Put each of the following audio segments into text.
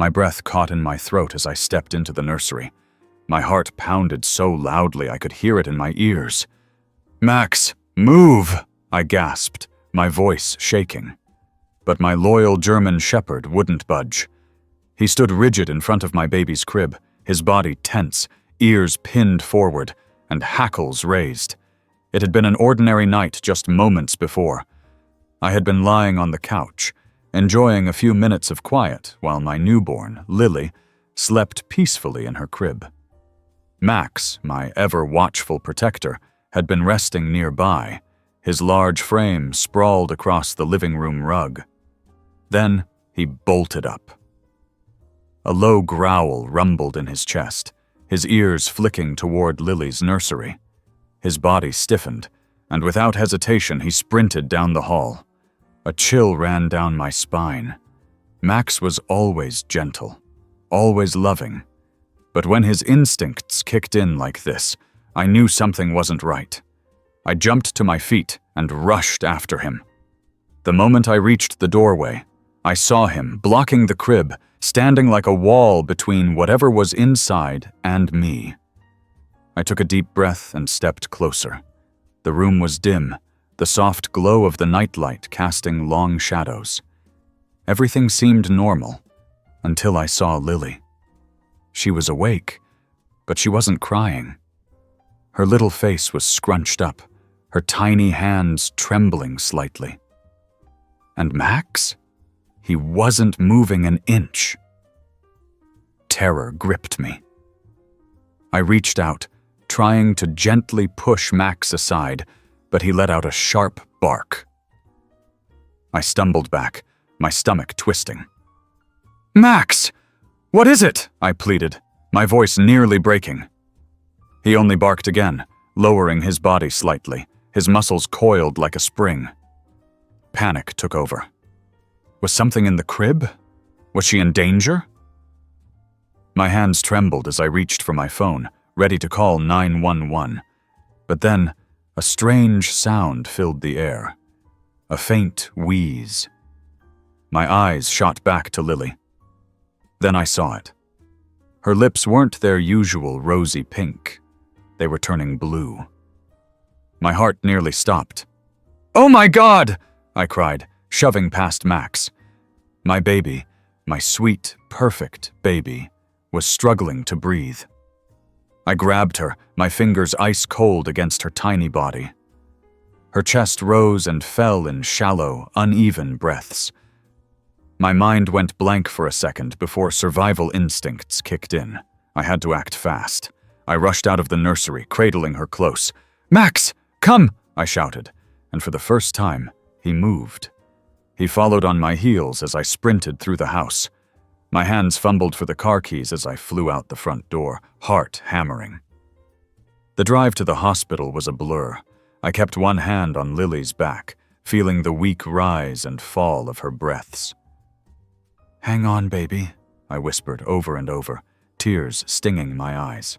My breath caught in my throat as I stepped into the nursery. My heart pounded so loudly I could hear it in my ears. "Max, move!" I gasped, my voice shaking. But my loyal German shepherd wouldn't budge. He stood rigid in front of my baby's crib, his body tense, ears pinned forward, and hackles raised. It had been an ordinary night just moments before. I had been lying on the couch, enjoying a few minutes of quiet while my newborn, Lily, slept peacefully in her crib. Max, my ever-watchful protector, had been resting nearby, his large frame sprawled across the living room rug. Then he bolted up. A low growl rumbled in his chest, his ears flicking toward Lily's nursery. His body stiffened, and without hesitation he sprinted down the hall. A chill ran down my spine. Max was always gentle, always loving. But when his instincts kicked in like this, I knew something wasn't right. I jumped to my feet and rushed after him. The moment I reached the doorway, I saw him, blocking the crib, standing like a wall between whatever was inside and me. I took a deep breath and stepped closer. The room was dim, the soft glow of the nightlight casting long shadows. Everything seemed normal, until I saw Lily. She was awake, but she wasn't crying. Her little face was scrunched up, her tiny hands trembling slightly. And Max? He wasn't moving an inch. Terror gripped me. I reached out, trying to gently push Max aside, but he let out a sharp bark. I stumbled back, my stomach twisting. "Max! What is it?" I pleaded, my voice nearly breaking. He only barked again, lowering his body slightly, his muscles coiled like a spring. Panic took over. Was something in the crib? Was she in danger? My hands trembled as I reached for my phone, ready to call 911. But then, a strange sound filled the air. A faint wheeze. My eyes shot back to Lily. Then I saw it. Her lips weren't their usual rosy pink. They were turning blue. My heart nearly stopped. "Oh my God!" I cried, shoving past Max. My baby, my sweet, perfect baby, was struggling to breathe. I grabbed her, my fingers ice cold against her tiny body. Her chest rose and fell in shallow, uneven breaths. My mind went blank for a second before survival instincts kicked in. I had to act fast. I rushed out of the nursery, cradling her close. "Max, come!" I shouted, and for the first time, he moved. He followed on my heels as I sprinted through the house. My hands fumbled for the car keys as I flew out the front door, heart hammering. The drive to the hospital was a blur. I kept one hand on Lily's back, feeling the weak rise and fall of her breaths. "Hang on, baby," I whispered over and over, tears stinging my eyes.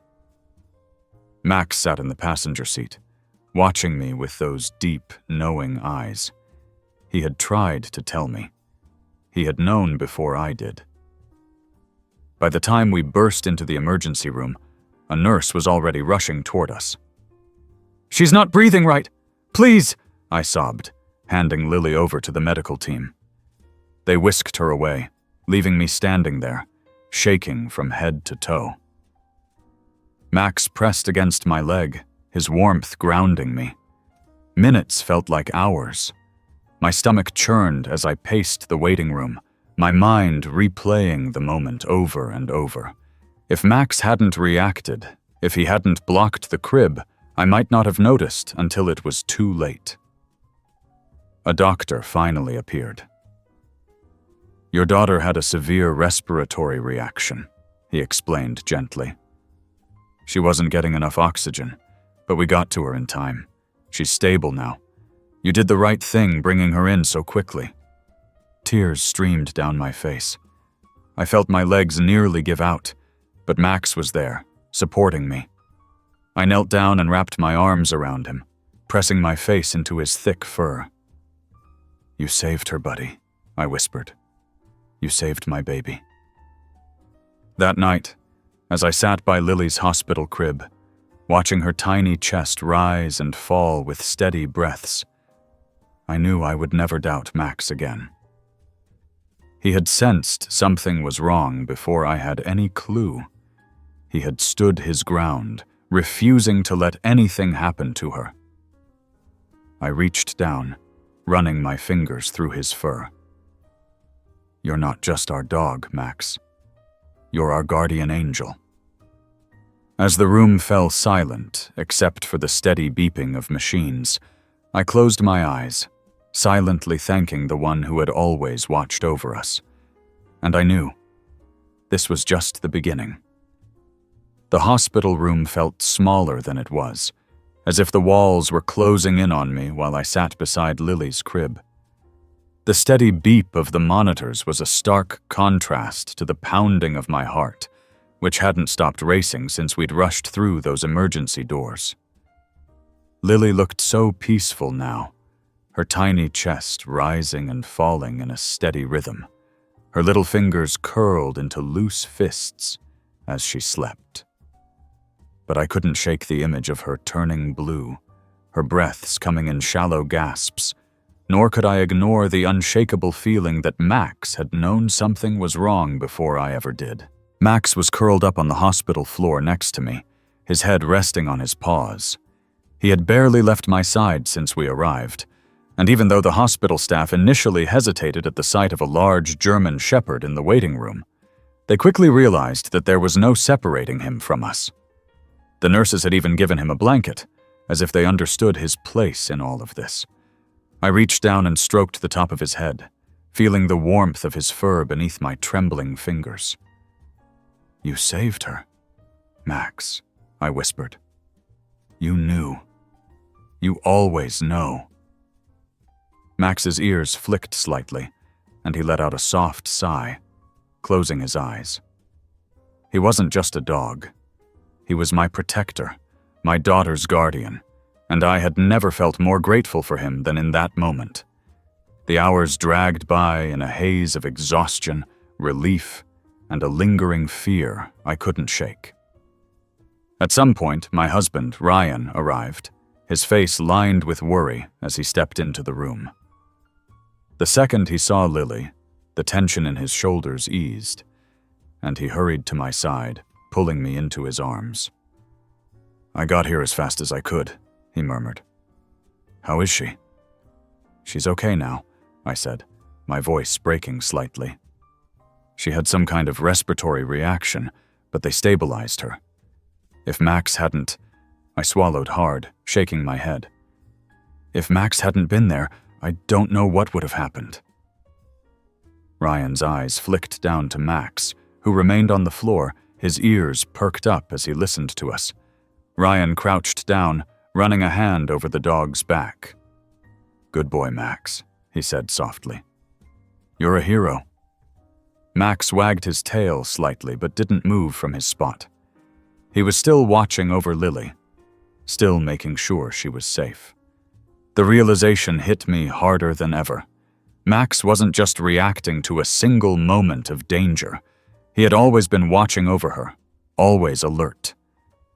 Max sat in the passenger seat, watching me with those deep, knowing eyes. He had tried to tell me. He had known before I did. By the time we burst into the emergency room, a nurse was already rushing toward us. "She's not breathing right! Please!" I sobbed, handing Lily over to the medical team. They whisked her away, leaving me standing there, shaking from head to toe. Max pressed against my leg, his warmth grounding me. Minutes felt like hours. My stomach churned as I paced the waiting room, my mind replaying the moment over and over. If Max hadn't reacted, if he hadn't blocked the crib, I might not have noticed until it was too late. A doctor finally appeared. "Your daughter had a severe respiratory reaction," he explained gently. "She wasn't getting enough oxygen, but we got to her in time. She's stable now. You did the right thing bringing her in so quickly." Tears streamed down my face. I felt my legs nearly give out, but Max was there, supporting me. I knelt down and wrapped my arms around him, pressing my face into his thick fur. "You saved her, buddy," I whispered. "You saved my baby." That night, as I sat by Lily's hospital crib, watching her tiny chest rise and fall with steady breaths, I knew I would never doubt Max again. He had sensed something was wrong before I had any clue. He had stood his ground, refusing to let anything happen to her. I reached down, running my fingers through his fur. "You're not just our dog, Max. You're our guardian angel." As the room fell silent, except for the steady beeping of machines, I closed my eyes, silently thanking the one who had always watched over us. And I knew this was just the beginning. The hospital room felt smaller than it was, as if the walls were closing in on me while I sat beside Lily's crib. The steady beep of the monitors was a stark contrast to the pounding of my heart, which hadn't stopped racing since we'd rushed through those emergency doors. Lily looked so peaceful now, her tiny chest rising and falling in a steady rhythm, her little fingers curled into loose fists as she slept. But I couldn't shake the image of her turning blue, her breaths coming in shallow gasps, nor could I ignore the unshakable feeling that Max had known something was wrong before I ever did. Max was curled up on the hospital floor next to me, his head resting on his paws. He had barely left my side since we arrived, and even though the hospital staff initially hesitated at the sight of a large German shepherd in the waiting room, they quickly realized that there was no separating him from us. The nurses had even given him a blanket, as if they understood his place in all of this. I reached down and stroked the top of his head, feeling the warmth of his fur beneath my trembling fingers. "You saved her, Max," I whispered. "You knew. You always know." Max's ears flicked slightly, and he let out a soft sigh, closing his eyes. He wasn't just a dog. He was my protector, my daughter's guardian, and I had never felt more grateful for him than in that moment. The hours dragged by in a haze of exhaustion, relief, and a lingering fear I couldn't shake. At some point, my husband, Ryan, arrived, his face lined with worry as he stepped into the room. The second he saw Lily, the tension in his shoulders eased, and he hurried to my side, pulling me into his arms. "I got here as fast as I could," he murmured. "How is she?" "She's okay now," I said, my voice breaking slightly. She had some kind of respiratory reaction, but they stabilized her. If Max hadn't... I swallowed hard, shaking my head. If Max hadn't been there, I don't know what would have happened. Ryan's eyes flicked down to Max, who remained on the floor, his ears perked up as he listened to us. Ryan crouched down, running a hand over the dog's back. "Good boy, Max," he said softly. "You're a hero." Max wagged his tail slightly but didn't move from his spot. He was still watching over Lily, still making sure she was safe. The realization hit me harder than ever. Max wasn't just reacting to a single moment of danger. He had always been watching over her, always alert.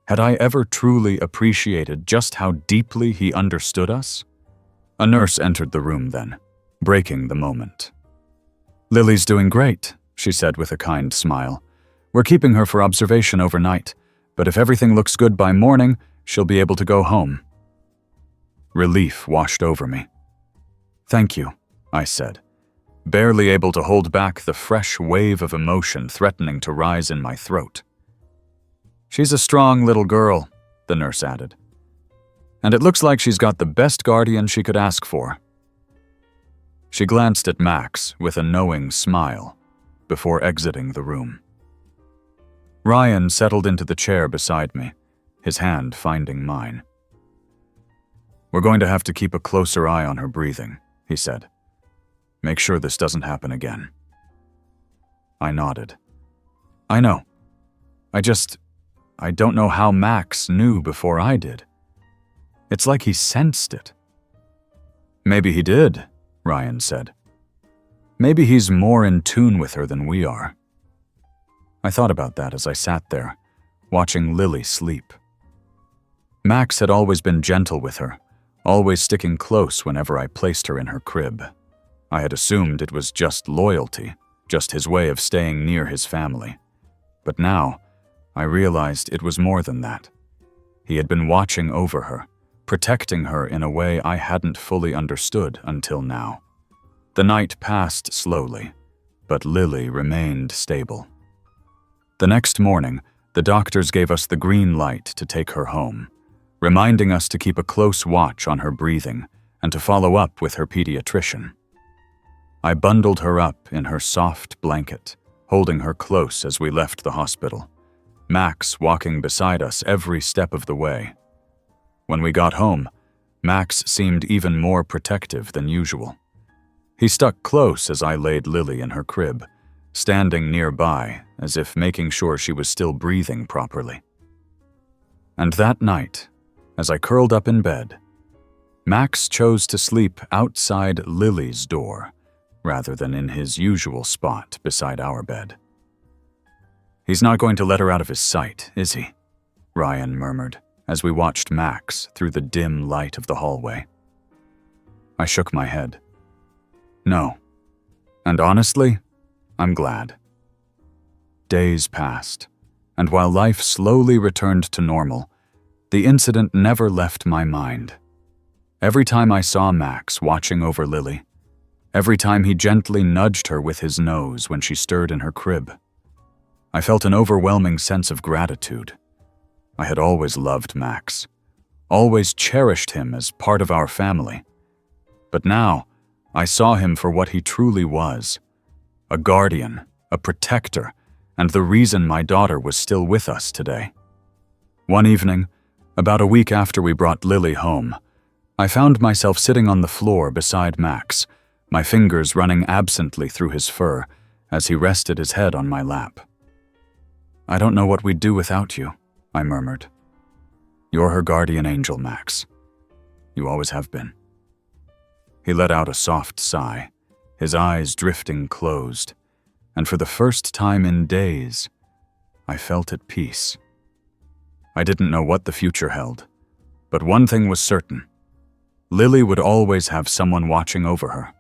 Had I ever truly appreciated just how deeply he understood us? A nurse entered the room then, breaking the moment. "Lily's doing great," she said with a kind smile. "We're keeping her for observation overnight, but if everything looks good by morning, she'll be able to go home." Relief washed over me. "Thank you," I said, barely able to hold back the fresh wave of emotion threatening to rise in my throat. "She's a strong little girl," the nurse added. "And it looks like she's got the best guardian she could ask for." She glanced at Max with a knowing smile before exiting the room. Ryan settled into the chair beside me, his hand finding mine. "We're going to have to keep a closer eye on her breathing," he said. "Make sure this doesn't happen again." I nodded. "I know. I don't know how Max knew before I did. It's like he sensed it." "Maybe he did," Ryan said. "Maybe he's more in tune with her than we are." I thought about that as I sat there, watching Lily sleep. Max had always been gentle with her, always sticking close whenever I placed her in her crib. I had assumed it was just loyalty, just his way of staying near his family. But now, I realized it was more than that. He had been watching over her, protecting her in a way I hadn't fully understood until now. The night passed slowly, but Lily remained stable. The next morning, the doctors gave us the green light to take her home, reminding us to keep a close watch on her breathing and to follow up with her pediatrician. I bundled her up in her soft blanket, holding her close as we left the hospital, Max walking beside us every step of the way. When we got home, Max seemed even more protective than usual. He stuck close as I laid Lily in her crib, standing nearby as if making sure she was still breathing properly. And that night, as I curled up in bed, Max chose to sleep outside Lily's door rather than in his usual spot beside our bed. "He's not going to let her out of his sight, is he?" Ryan murmured as we watched Max through the dim light of the hallway. I shook my head. No. And honestly, I'm glad. Days passed, and while life slowly returned to normal, the incident never left my mind. Every time I saw Max watching over Lily, every time he gently nudged her with his nose when she stirred in her crib, I felt an overwhelming sense of gratitude. I had always loved Max, always cherished him as part of our family. But now, I saw him for what he truly was, a guardian, a protector, and the reason my daughter was still with us today. One evening, about a week after we brought Lily home, I found myself sitting on the floor beside Max, my fingers running absently through his fur as he rested his head on my lap. "I don't know what we'd do without you," I murmured. "You're her guardian angel, Max. You always have been." He let out a soft sigh, his eyes drifting closed, and for the first time in days, I felt at peace. I didn't know what the future held, but one thing was certain. Lily would always have someone watching over her.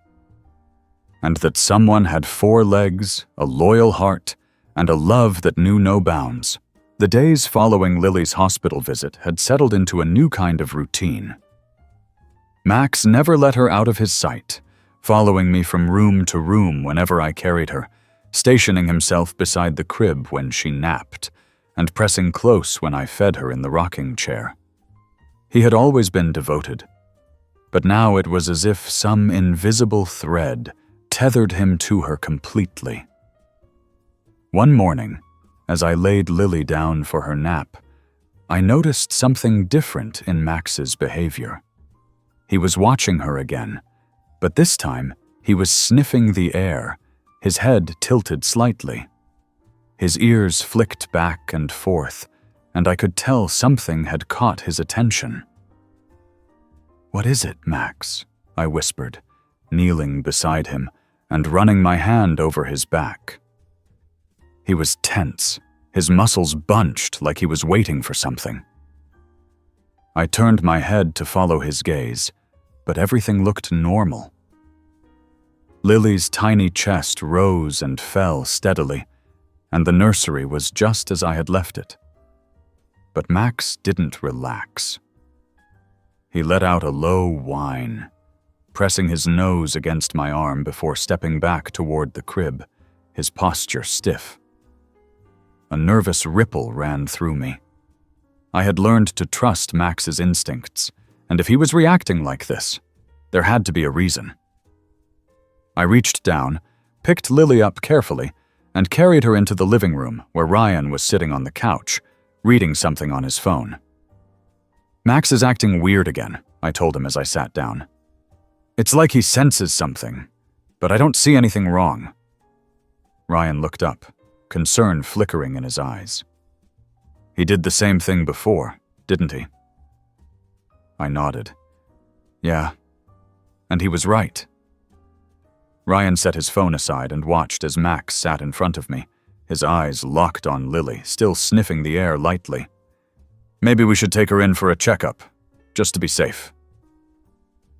And that someone had 4 legs, a loyal heart, and a love that knew no bounds. The days following Lily's hospital visit had settled into a new kind of routine. Max never let her out of his sight, following me from room to room whenever I carried her, stationing himself beside the crib when she napped, and pressing close when I fed her in the rocking chair. He had always been devoted, but now it was as if some invisible thread tethered him to her completely. One morning, as I laid Lily down for her nap, I noticed something different in Max's behavior. He was watching her again, but this time he was sniffing the air, his head tilted slightly. His ears flicked back and forth, and I could tell something had caught his attention. "What is it, Max?" I whispered, kneeling beside him and running my hand over his back. He was tense, his muscles bunched like he was waiting for something. I turned my head to follow his gaze, but everything looked normal. Lily's tiny chest rose and fell steadily, and the nursery was just as I had left it. But Max didn't relax. He let out a low whine, pressing his nose against my arm before stepping back toward the crib, his posture stiff. A nervous ripple ran through me. I had learned to trust Max's instincts, and if he was reacting like this, there had to be a reason. I reached down, picked Lily up carefully, and carried her into the living room where Ryan was sitting on the couch, reading something on his phone. "Max is acting weird again," I told him as I sat down. "It's like he senses something, but I don't see anything wrong." Ryan looked up, concern flickering in his eyes. "He did the same thing before, didn't he?" I nodded. "Yeah, and he was right." Ryan set his phone aside and watched as Max sat in front of me, his eyes locked on Lily, still sniffing the air lightly. "Maybe we should take her in for a checkup, just to be safe."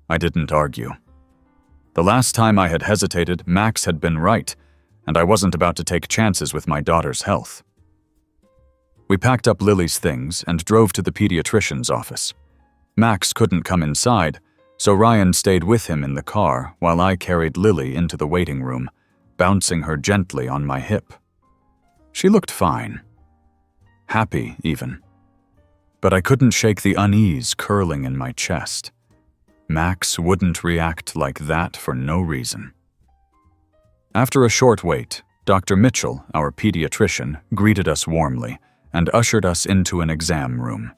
I didn't argue. The last time I had hesitated, Max had been right, and I wasn't about to take chances with my daughter's health. We packed up Lily's things and drove to the pediatrician's office. Max couldn't come inside, so Ryan stayed with him in the car while I carried Lily into the waiting room, bouncing her gently on my hip. She looked fine. Happy, even. But I couldn't shake the unease curling in my chest. Max wouldn't react like that for no reason. After a short wait, Dr. Mitchell, our pediatrician, greeted us warmly and ushered us into an exam room.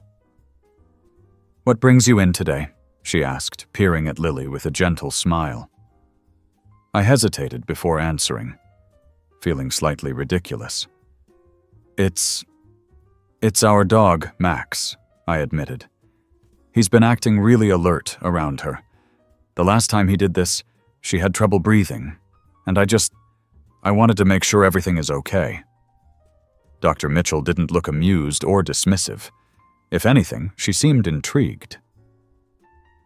"What brings you in today?" she asked, peering at Lily with a gentle smile. I hesitated before answering, feeling slightly ridiculous. It's our dog, Max," I admitted. "He's been acting really alert around her. The last time he did this, she had trouble breathing, and I wanted to make sure everything is okay." Dr. Mitchell didn't look amused or dismissive. If anything, she seemed intrigued.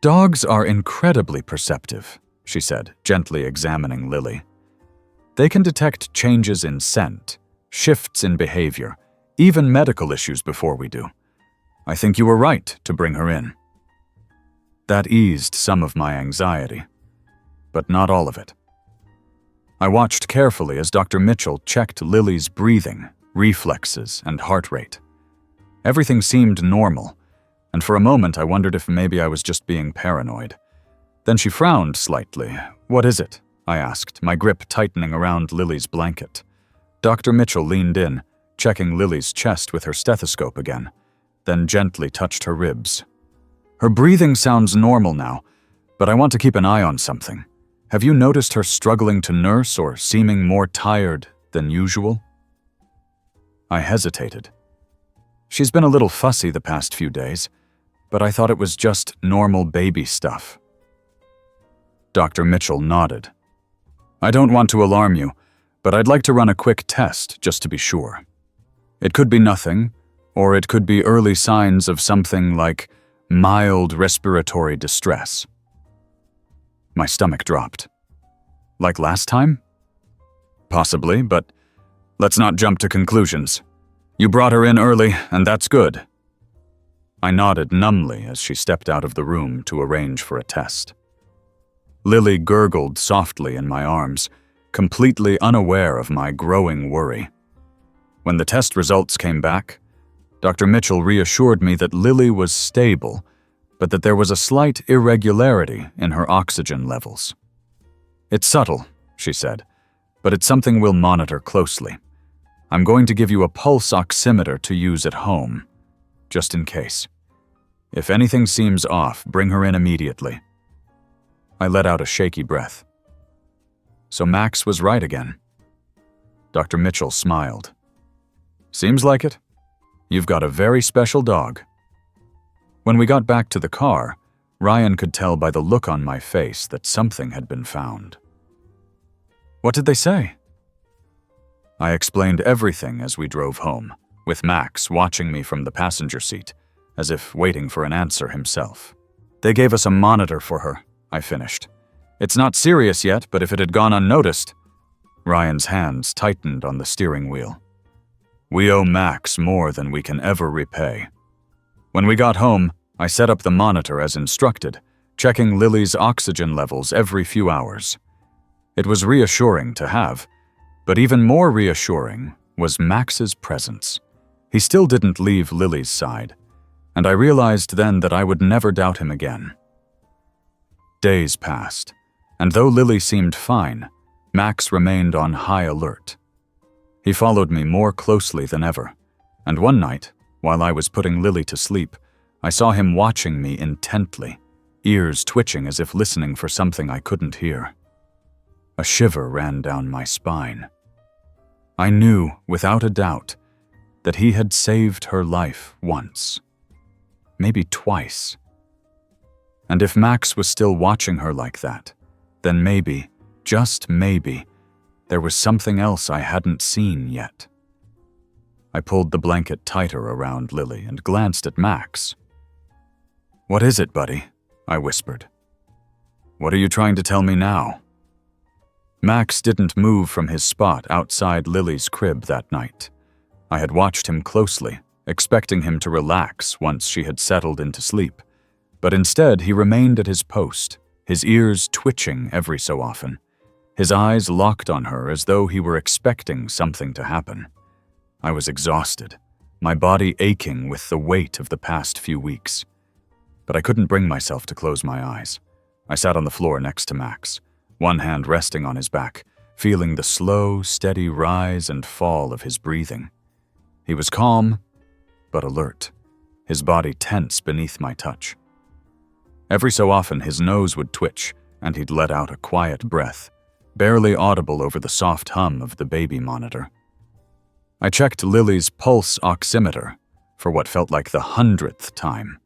"Dogs are incredibly perceptive," she said, gently examining Lily. "They can detect changes in scent, shifts in behavior, even medical issues before we do. I think you were right to bring her in." That eased some of my anxiety, but not all of it. I watched carefully as Dr. Mitchell checked Lily's breathing, reflexes, and heart rate. Everything seemed normal, and for a moment I wondered if maybe I was just being paranoid. Then she frowned slightly. "What is it?" I asked, my grip tightening around Lily's blanket. Dr. Mitchell leaned in, checking Lily's chest with her stethoscope again, then gently touched her ribs. "Her breathing sounds normal now, but I want to keep an eye on something. Have you noticed her struggling to nurse or seeming more tired than usual?" I hesitated. "She's been a little fussy the past few days, but I thought it was just normal baby stuff." Dr. Mitchell nodded. "I don't want to alarm you, but I'd like to run a quick test just to be sure. It could be nothing, or it could be early signs of something like mild respiratory distress." My stomach dropped. "Like last time?" "Possibly, but let's not jump to conclusions. You brought her in early, and that's good." I nodded numbly as she stepped out of the room to arrange for a test. Lily gurgled softly in my arms, completely unaware of my growing worry. When the test results came back, Dr. Mitchell reassured me that Lily was stable, but that there was a slight irregularity in her oxygen levels. "It's subtle," she said, "but it's something we'll monitor closely. I'm going to give you a pulse oximeter to use at home, just in case. If anything seems off, bring her in immediately." I let out a shaky breath. So Max was right again. Dr. Mitchell smiled. "Seems like it. You've got a very special dog." When we got back to the car, Ryan could tell by the look on my face that something had been found. "What did they say?" I explained everything as we drove home, with Max watching me from the passenger seat, as if waiting for an answer himself. "They gave us a monitor for her," I finished. "It's not serious yet, but if it had gone unnoticed..." Ryan's hands tightened on the steering wheel. "We owe Max more than we can ever repay." When we got home, I set up the monitor as instructed, checking Lily's oxygen levels every few hours. It was reassuring to have, but even more reassuring was Max's presence. He still didn't leave Lily's side, and I realized then that I would never doubt him again. Days passed, and though Lily seemed fine, Max remained on high alert. He followed me more closely than ever, and one night, while I was putting Lily to sleep, I saw him watching me intently, ears twitching as if listening for something I couldn't hear. A shiver ran down my spine. I knew, without a doubt, that he had saved her life once, maybe twice. And if Max was still watching her like that, then maybe, just maybe, there was something else I hadn't seen yet. I pulled the blanket tighter around Lily and glanced at Max. "What is it, buddy?" I whispered. "What are you trying to tell me now?" Max didn't move from his spot outside Lily's crib that night. I had watched him closely, expecting him to relax once she had settled into sleep, but instead he remained at his post, his ears twitching every so often, his eyes locked on her as though he were expecting something to happen. I was exhausted, my body aching with the weight of the past few weeks. But I couldn't bring myself to close my eyes. I sat on the floor next to Max, one hand resting on his back, feeling the slow, steady rise and fall of his breathing. He was calm, but alert, his body tense beneath my touch. Every so often his nose would twitch, and he'd let out a quiet breath, barely audible over the soft hum of the baby monitor. I checked Lily's pulse oximeter for what felt like the 100th time,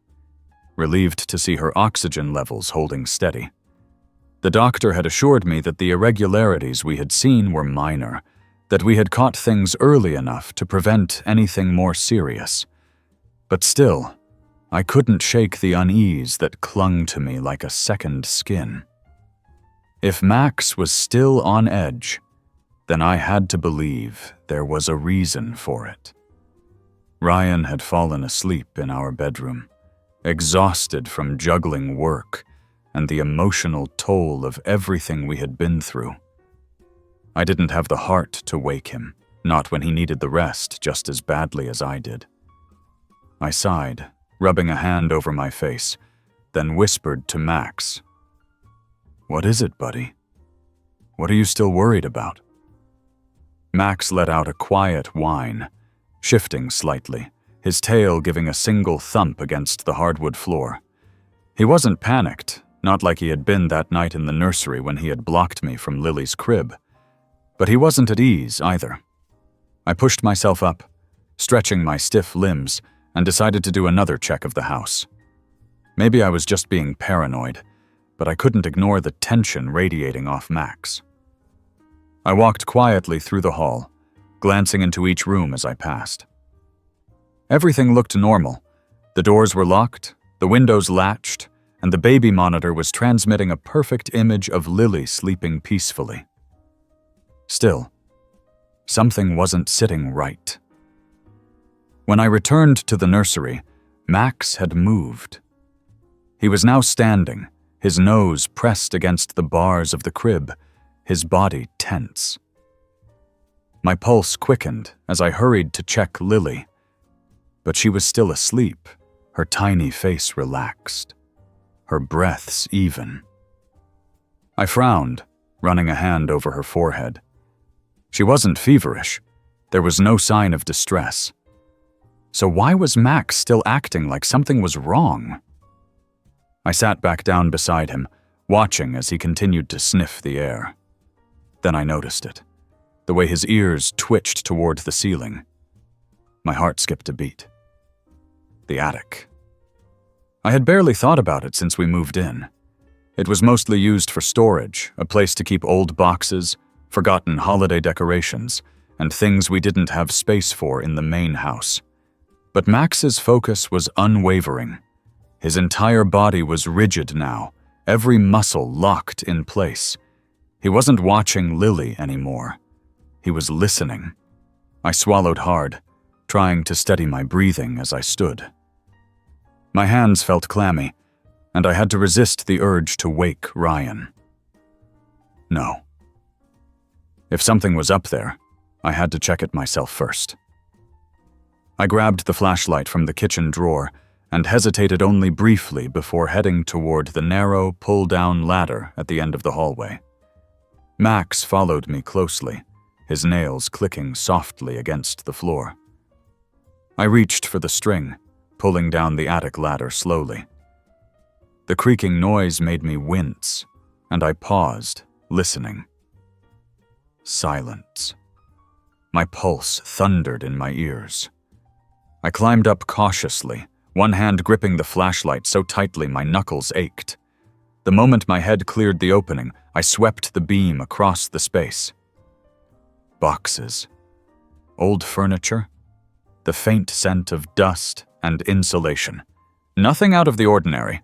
relieved to see her oxygen levels holding steady. The doctor had assured me that the irregularities we had seen were minor, that we had caught things early enough to prevent anything more serious. But still, I couldn't shake the unease that clung to me like a second skin. If Max was still on edge, then I had to believe there was a reason for it. Ryan had fallen asleep in our bedroom, exhausted from juggling work and the emotional toll of everything we had been through. I didn't have the heart to wake him, not when he needed the rest just as badly as I did. I sighed, rubbing a hand over my face, then whispered to Max, "What is it, buddy? What are you still worried about?" Max let out a quiet whine, shifting slightly, his tail giving a single thump against the hardwood floor. He wasn't panicked, not like he had been that night in the nursery when he had blocked me from Lily's crib. But he wasn't at ease either. I pushed myself up, stretching my stiff limbs, and decided to do another check of the house. Maybe I was just being paranoid, but I couldn't ignore the tension radiating off Max. I walked quietly through the hall, glancing into each room as I passed. Everything looked normal. The doors were locked, the windows latched, and the baby monitor was transmitting a perfect image of Lily sleeping peacefully. Still, something wasn't sitting right. When I returned to the nursery, Max had moved. He was now standing, his nose pressed against the bars of the crib, his body tense. My pulse quickened as I hurried to check Lily, but she was still asleep, her tiny face relaxed, her breaths even. I frowned, running a hand over her forehead. She wasn't feverish. There was no sign of distress. So why was Max still acting like something was wrong? I sat back down beside him, watching as he continued to sniff the air. Then I noticed it, the way his ears twitched toward the ceiling. My heart skipped a beat. The attic. I had barely thought about it since we moved in. It was mostly used for storage, a place to keep old boxes, forgotten holiday decorations, and things we didn't have space for in the main house. But Max's focus was unwavering. His entire body was rigid now, every muscle locked in place. He wasn't watching Lily anymore. He was listening. I swallowed hard, trying to steady my breathing as I stood. My hands felt clammy, and I had to resist the urge to wake Ryan. No. If something was up there, I had to check it myself first. I grabbed the flashlight from the kitchen drawer and hesitated only briefly before heading toward the narrow, pull-down ladder at the end of the hallway. Max followed me closely, his nails clicking softly against the floor. I reached for the string, pulling down the attic ladder slowly. The creaking noise made me wince, and I paused, listening. Silence. My pulse thundered in my ears. I climbed up cautiously, one hand gripping the flashlight so tightly my knuckles ached. The moment my head cleared the opening, I swept the beam across the space. Boxes. Old furniture. the faint scent of dust and insulation. Nothing out of the ordinary.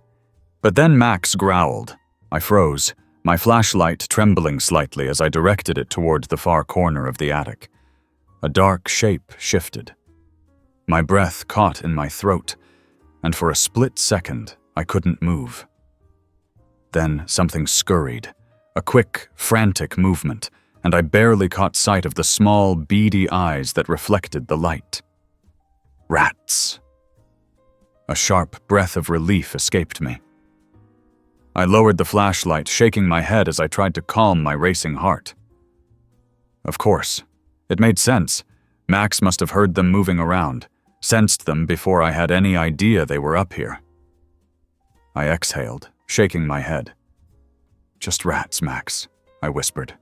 But then Max growled. I froze, my flashlight trembling slightly as I directed it toward the far corner of the attic. A dark shape shifted. My breath caught in my throat, and for a split second, I couldn't move. Then something scurried, a quick, frantic movement, and I barely caught sight of the small, beady eyes that reflected the light. Rats. A sharp breath of relief escaped me. I lowered the flashlight, shaking my head as I tried to calm my racing heart. Of course. It made sense. Max must have heard them moving around, sensed them before I had any idea they were up here. I exhaled, shaking my head. Just rats, Max, I whispered.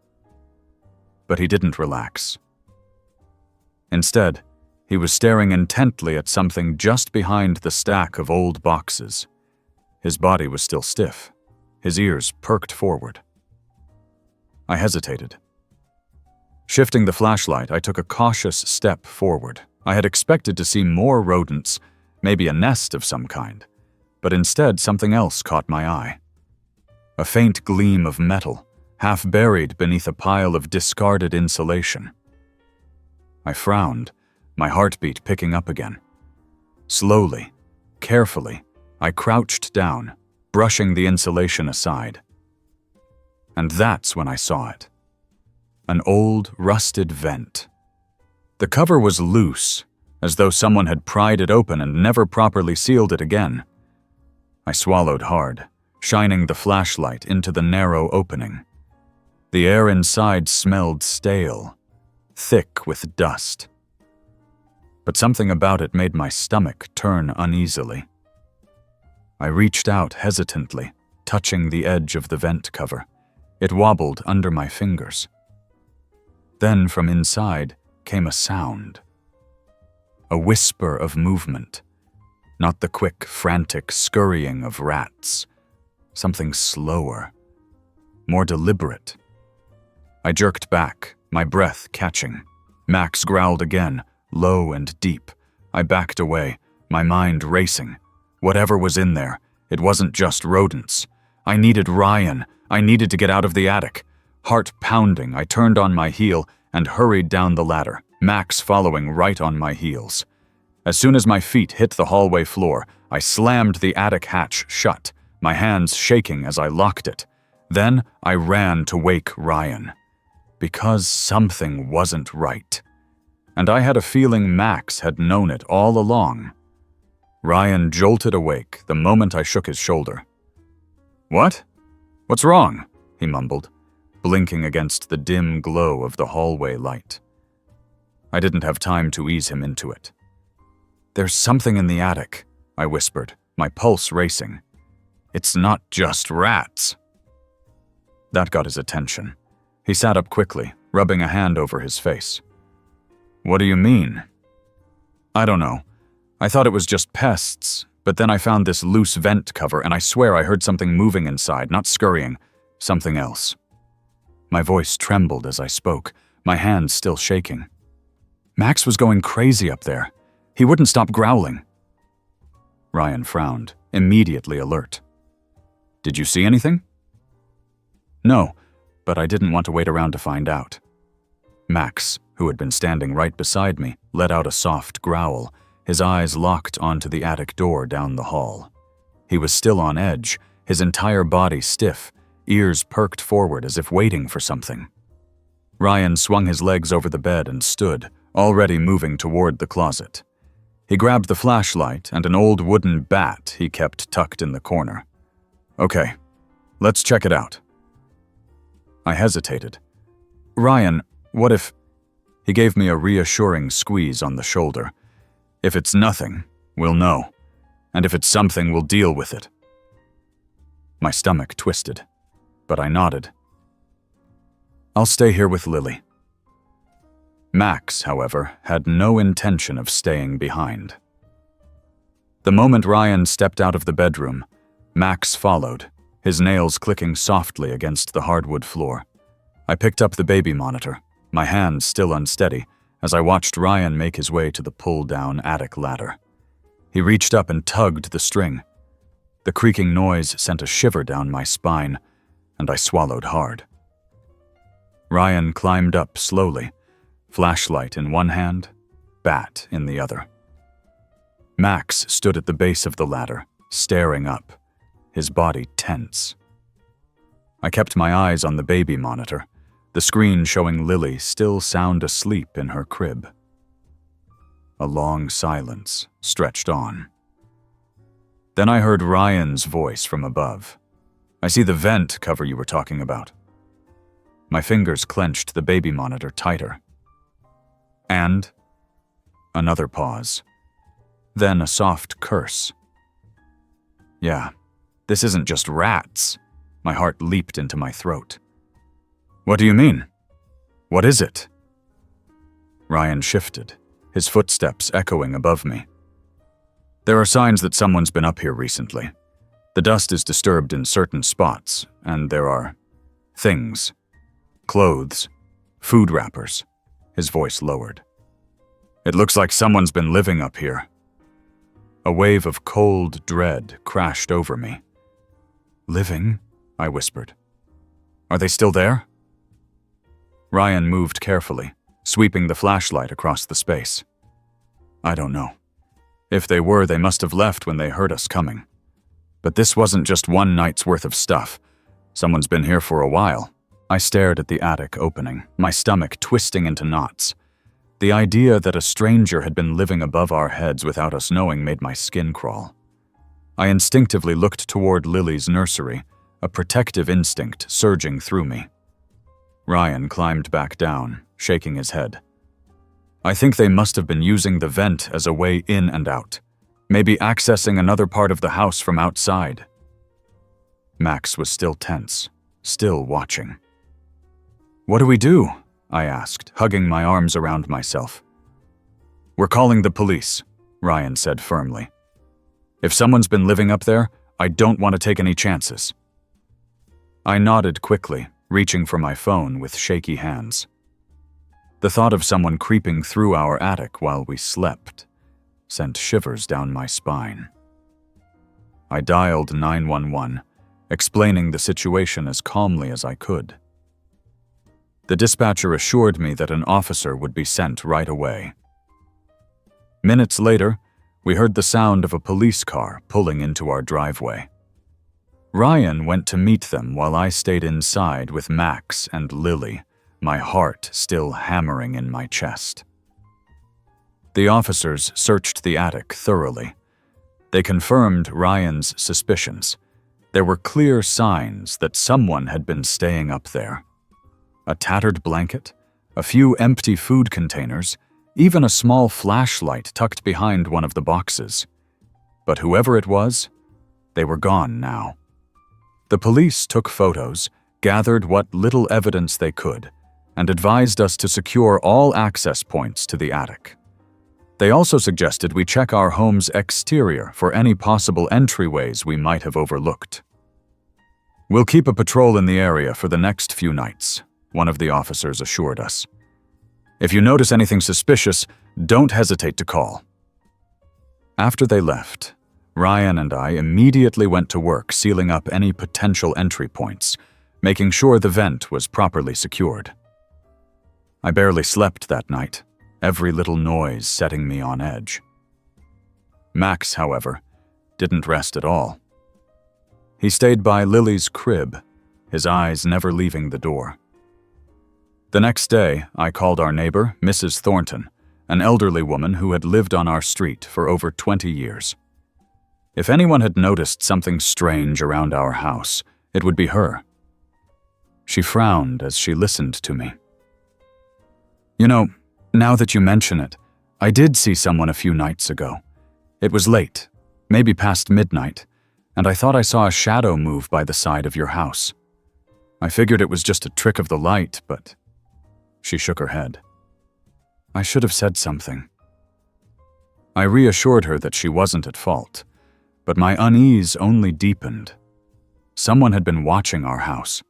But he didn't relax. Instead, he was staring intently at something just behind the stack of old boxes. His body was still stiff, his ears perked forward. I hesitated. Shifting the flashlight, I took a cautious step forward. I had expected to see more rodents, maybe a nest of some kind, but instead something else caught my eye. A faint gleam of metal, half buried beneath a pile of discarded insulation. I frowned, my heartbeat picking up again. Slowly, carefully, I crouched down, brushing the insulation aside. And that's when I saw it. An old, rusted vent. The cover was loose, as though someone had pried it open and never properly sealed it again. I swallowed hard, shining the flashlight into the narrow opening. The air inside smelled stale, thick with dust. But something about it made my stomach turn uneasily. I reached out hesitantly, touching the edge of the vent cover. It wobbled under my fingers. Then from inside came a sound. A whisper of movement, not the quick, frantic scurrying of rats. Something slower, more deliberate. I jerked back, my breath catching. Max growled again, low and deep. I backed away, my mind racing. Whatever was in there, it wasn't just rodents. I needed Ryan. I needed to get out of the attic. Heart pounding, I turned on my heel and hurried down the ladder, Max following right on my heels. As soon as my feet hit the hallway floor, I slammed the attic hatch shut, my hands shaking as I locked it. Then I ran to wake Ryan. Because something wasn't right. And I had a feeling Max had known it all along. Ryan jolted awake the moment I shook his shoulder. "What? What's wrong?" he mumbled, blinking against the dim glow of the hallway light. I didn't have time to ease him into it. "There's something in the attic," I whispered, my pulse racing. "It's not just rats." That got his attention. He sat up quickly, rubbing a hand over his face. "What do you mean?" "I don't know. I thought it was just pests, but then I found this loose vent cover and I swear I heard something moving inside, not scurrying, something else." My voice trembled as I spoke, my hands still shaking. Max was going crazy up there. He wouldn't stop growling. Ryan frowned, immediately alert. "Did you see anything?" "No, but I didn't want to wait around to find out." Max, who had been standing right beside me, let out a soft growl, his eyes locked onto the attic door down the hall. He was still on edge, his entire body stiff, ears perked forward as if waiting for something. Ryan swung his legs over the bed and stood, already moving toward the closet. He grabbed the flashlight and an old wooden bat he kept tucked in the corner. "Okay, let's check it out." I hesitated. "Ryan, what if—" He gave me a reassuring squeeze on the shoulder. "If it's nothing, we'll know. And if it's something, we'll deal with it." My stomach twisted, but I nodded. "I'll stay here with Lily." Max, however, had no intention of staying behind. The moment Ryan stepped out of the bedroom, Max followed, his nails clicking softly against the hardwood floor. I picked up the baby monitor, my hands still unsteady, as I watched Ryan make his way to the pull-down attic ladder. He reached up and tugged the string. The creaking noise sent a shiver down my spine, and I swallowed hard. Ryan climbed up slowly, flashlight in one hand, bat in the other. Max stood at the base of the ladder, staring up, his body tense. I kept my eyes on the baby monitor, the screen showing Lily still sound asleep in her crib. A long silence stretched on. Then I heard Ryan's voice from above. "I see the vent cover you were talking about." My fingers clenched the baby monitor tighter. And another pause. Then a soft curse. "Yeah, this isn't just rats." My heart leaped into my throat. "What do you mean? What is it?" Ryan shifted, his footsteps echoing above me. "There are signs that someone's been up here recently. The dust is disturbed in certain spots, and there are things. Clothes, food wrappers." His voice lowered. "It looks like someone's been living up here." A wave of cold dread crashed over me. "Living?" I whispered. "Are they still there?" Ryan moved carefully, sweeping the flashlight across the space. "I don't know. If they were, they must have left when they heard us coming. But this wasn't just one night's worth of stuff. Someone's been here for a while." I stared at the attic opening, my stomach twisting into knots. The idea that a stranger had been living above our heads without us knowing made my skin crawl. I instinctively looked toward Lily's nursery, a protective instinct surging through me. Ryan climbed back down, shaking his head. "I think they must have been using the vent as a way in and out, maybe accessing another part of the house from outside." Max was still tense, still watching. "What do we do?" I asked, hugging my arms around myself. "We're calling the police," Ryan said firmly. "If someone's been living up there, I don't want to take any chances." I nodded quickly, reaching for my phone with shaky hands. The thought of someone creeping through our attic while we slept sent shivers down my spine. I dialed 911, explaining the situation as calmly as I could. The dispatcher assured me that an officer would be sent right away. Minutes later, we heard the sound of a police car pulling into our driveway. Ryan went to meet them while I stayed inside with Max and Lily, my heart still hammering in my chest. The officers searched the attic thoroughly. They confirmed Ryan's suspicions. There were clear signs that someone had been staying up there. A tattered blanket, a few empty food containers, even a small flashlight tucked behind one of the boxes. But whoever it was, they were gone now. The police took photos, gathered what little evidence they could, and advised us to secure all access points to the attic. They also suggested we check our home's exterior for any possible entryways we might have overlooked. "We'll keep a patrol in the area for the next few nights," one of the officers assured us. "If you notice anything suspicious, don't hesitate to call." After they left, Ryan and I immediately went to work sealing up any potential entry points, making sure the vent was properly secured. I barely slept that night, every little noise setting me on edge. Max, however, didn't rest at all. He stayed by Lily's crib, his eyes never leaving the door. The next day, I called our neighbor, Mrs. Thornton, an elderly woman who had lived on our street for over 20 years. If anyone had noticed something strange around our house, it would be her. She frowned as she listened to me. "You know, now that you mention it, I did see someone a few nights ago. It was late, maybe past midnight, and I thought I saw a shadow move by the side of your house. I figured it was just a trick of the light, but..." She shook her head. I should have said something. I reassured her that she wasn't at fault, but my unease only deepened. Someone had been watching our house,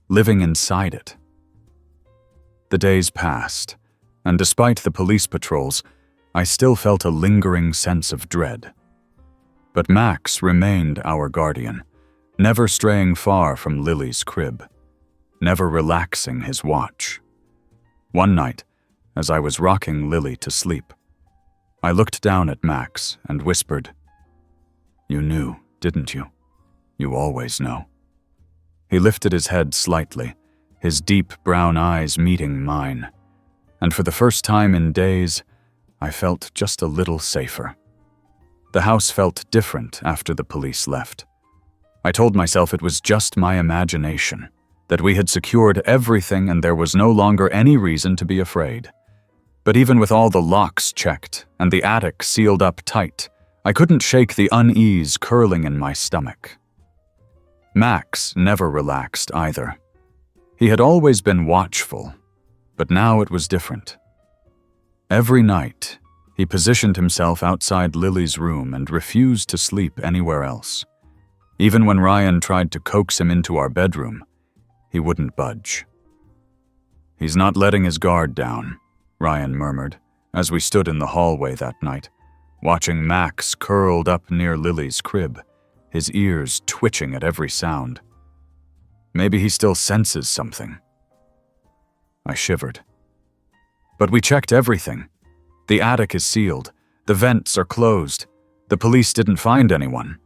living inside it. The days passed, and despite the police patrols, I still felt a lingering sense of dread. But Max remained our guardian, never straying far from Lily's crib, never relaxing his watch. One night, as I was rocking Lily to sleep, I looked down at Max and whispered, "You knew, didn't you? You always know." He lifted his head slightly, his deep brown eyes meeting mine, and for the first time in days, I felt just a little safer. The house felt different after the police left. I told myself it was just my imagination, that we had secured everything and there was no longer any reason to be afraid. But even with all the locks checked and the attic sealed up tight, I couldn't shake the unease curling in my stomach. Max never relaxed either. He had always been watchful, but now it was different. Every night, he positioned himself outside Lily's room and refused to sleep anywhere else. Even when Ryan tried to coax him into our bedroom, he wouldn't budge. "He's not letting his guard down," Ryan murmured, as we stood in the hallway that night, watching Max curled up near Lily's crib, his ears twitching at every sound. "Maybe he still senses something." I shivered. "But we checked everything. The attic is sealed. The vents are closed. The police didn't find anyone."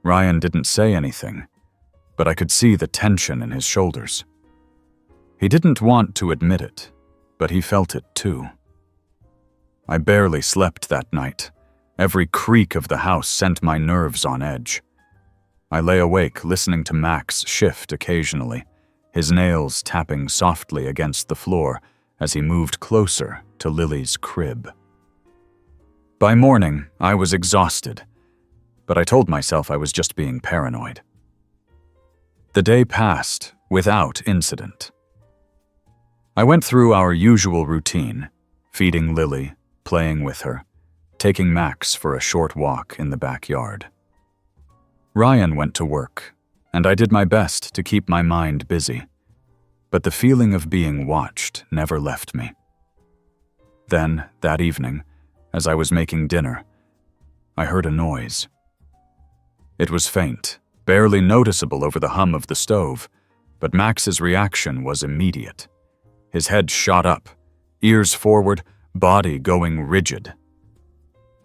Ryan didn't say anything, but I could see the tension in his shoulders. He didn't want to admit it, but he felt it too. I barely slept that night. Every creak of the house sent my nerves on edge. I lay awake listening to Max shift occasionally, his nails tapping softly against the floor as he moved closer to Lily's crib. By morning, I was exhausted, but I told myself I was just being paranoid. The day passed without incident. I went through our usual routine, feeding Lily, playing with her, taking Max for a short walk in the backyard. Ryan went to work, and I did my best to keep my mind busy, but the feeling of being watched never left me. Then, that evening, as I was making dinner, I heard a noise. It was faint, barely noticeable over the hum of the stove, but Max's reaction was immediate. His head shot up, ears forward, body going rigid.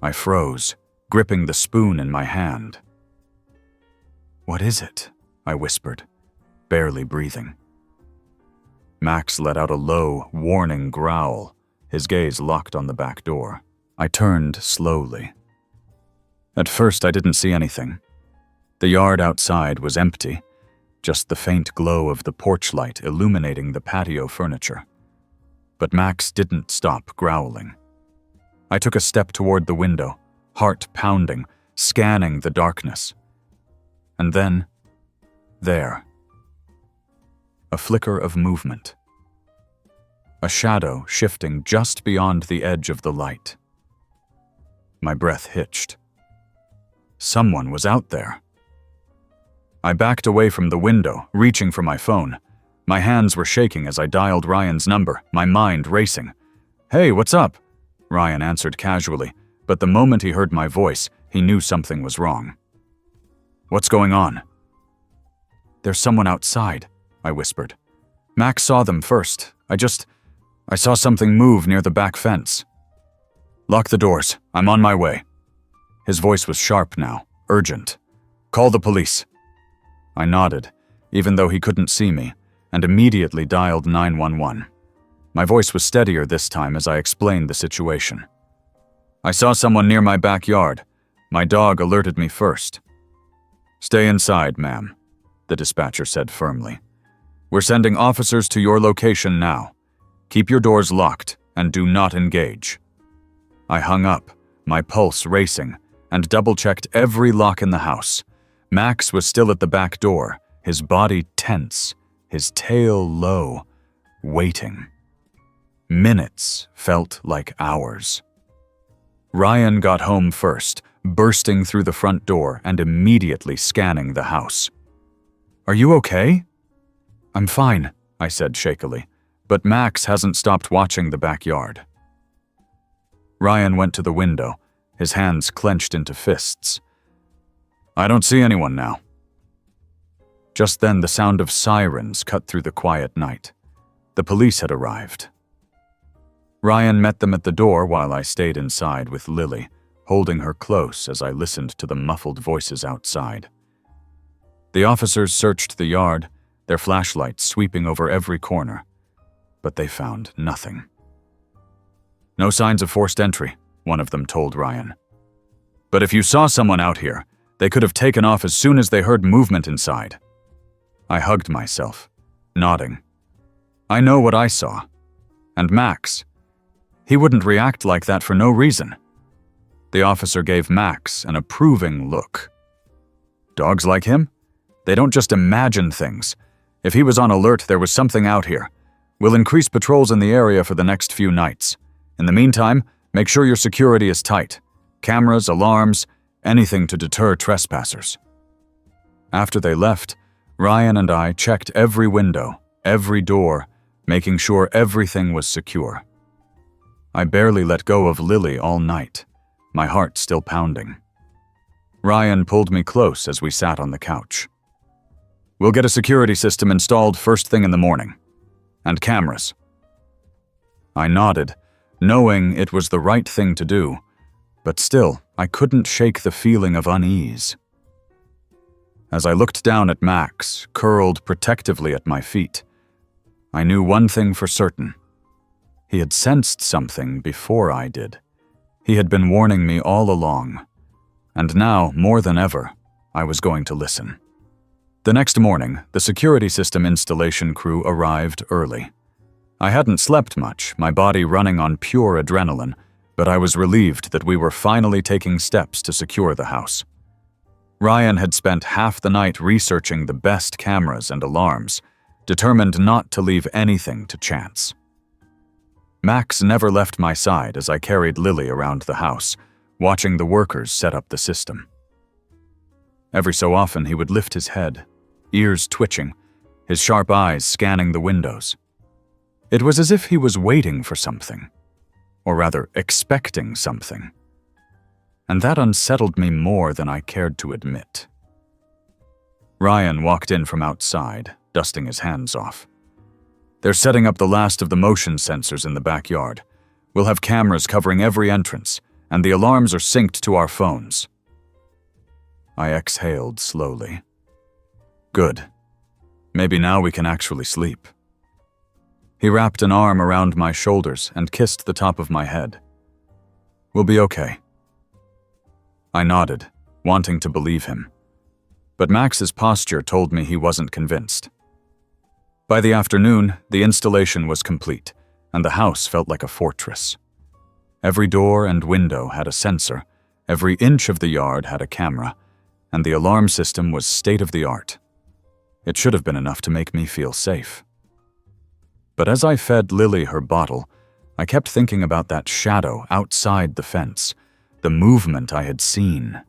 I froze, gripping the spoon in my hand. "What is it?" I whispered, barely breathing. Max let out a low, warning growl, his gaze locked on the back door. I turned slowly. At first, I didn't see anything. The yard outside was empty, just the faint glow of the porch light illuminating the patio furniture. But Max didn't stop growling. I took a step toward the window, heart pounding, scanning the darkness. And then, there. A flicker of movement. A shadow shifting just beyond the edge of the light. My breath hitched. Someone was out there. I backed away from the window, reaching for my phone. My hands were shaking as I dialed Ryan's number, my mind racing. "Hey, what's up?" Ryan answered casually, but the moment he heard my voice, he knew something was wrong. "What's going on?" "There's someone outside," I whispered. "Max saw them first. I saw something move near the back fence." "Lock the doors. I'm on my way." His voice was sharp now, urgent. "Call the police." I nodded, even though he couldn't see me, and immediately dialed 911. My voice was steadier this time as I explained the situation. "I saw someone near my backyard. My dog alerted me first." "Stay inside, ma'am," the dispatcher said firmly. "We're sending officers to your location now. Keep your doors locked and do not engage." I hung up, my pulse racing, and double-checked every lock in the house. Max was still at the back door, his body tense, his tail low, waiting. Minutes felt like hours. Ryan got home first, bursting through the front door and immediately scanning the house. "Are you okay?" "I'm fine," I said shakily. But Max hasn't stopped watching the backyard. Ryan went to the window, his hands clenched into fists. I don't see anyone now. Just then, the sound of sirens cut through the quiet night. The police had arrived. Ryan met them at the door while I stayed inside with Lily, holding her close as I listened to the muffled voices outside. The officers searched the yard, their flashlights sweeping over every corner, but they found nothing. No signs of forced entry, one of them told Ryan. But if you saw someone out here, they could have taken off as soon as they heard movement inside. I hugged myself, nodding. I know what I saw. And Max, he wouldn't react like that for no reason. The officer gave Max an approving look. Dogs like him? They don't just imagine things. If he was on alert, there was something out here. We'll increase patrols in the area for the next few nights. In the meantime, make sure your security is tight. Cameras, alarms, anything to deter trespassers. After they left, Ryan and I checked every window, every door, making sure everything was secure. I barely let go of Lily all night, my heart still pounding. Ryan pulled me close as we sat on the couch. We'll get a security system installed first thing in the morning. And cameras. I nodded, knowing it was the right thing to do, but still, I couldn't shake the feeling of unease. As I looked down at Max, curled protectively at my feet, I knew one thing for certain. He had sensed something before I did. He had been warning me all along, and now, more than ever, I was going to listen. The next morning, the security system installation crew arrived early. I hadn't slept much, my body running on pure adrenaline, but I was relieved that we were finally taking steps to secure the house. Ryan had spent half the night researching the best cameras and alarms, determined not to leave anything to chance. Max never left my side as I carried Lily around the house, watching the workers set up the system. Every so often he would lift his head, ears twitching, his sharp eyes scanning the windows. It was as if he was waiting for something, or rather expecting something. And that unsettled me more than I cared to admit. Ryan walked in from outside, dusting his hands off. They're setting up the last of the motion sensors in the backyard. We'll have cameras covering every entrance, and the alarms are synced to our phones. I exhaled slowly. Good. Maybe now we can actually sleep. He wrapped an arm around my shoulders and kissed the top of my head. We'll be okay. I nodded, wanting to believe him. But Max's posture told me he wasn't convinced. By the afternoon, the installation was complete, and the house felt like a fortress. Every door and window had a sensor, every inch of the yard had a camera, and the alarm system was state-of-the-art. It should have been enough to make me feel safe. But as I fed Lily her bottle, I kept thinking about that shadow outside the fence, the movement I had seen.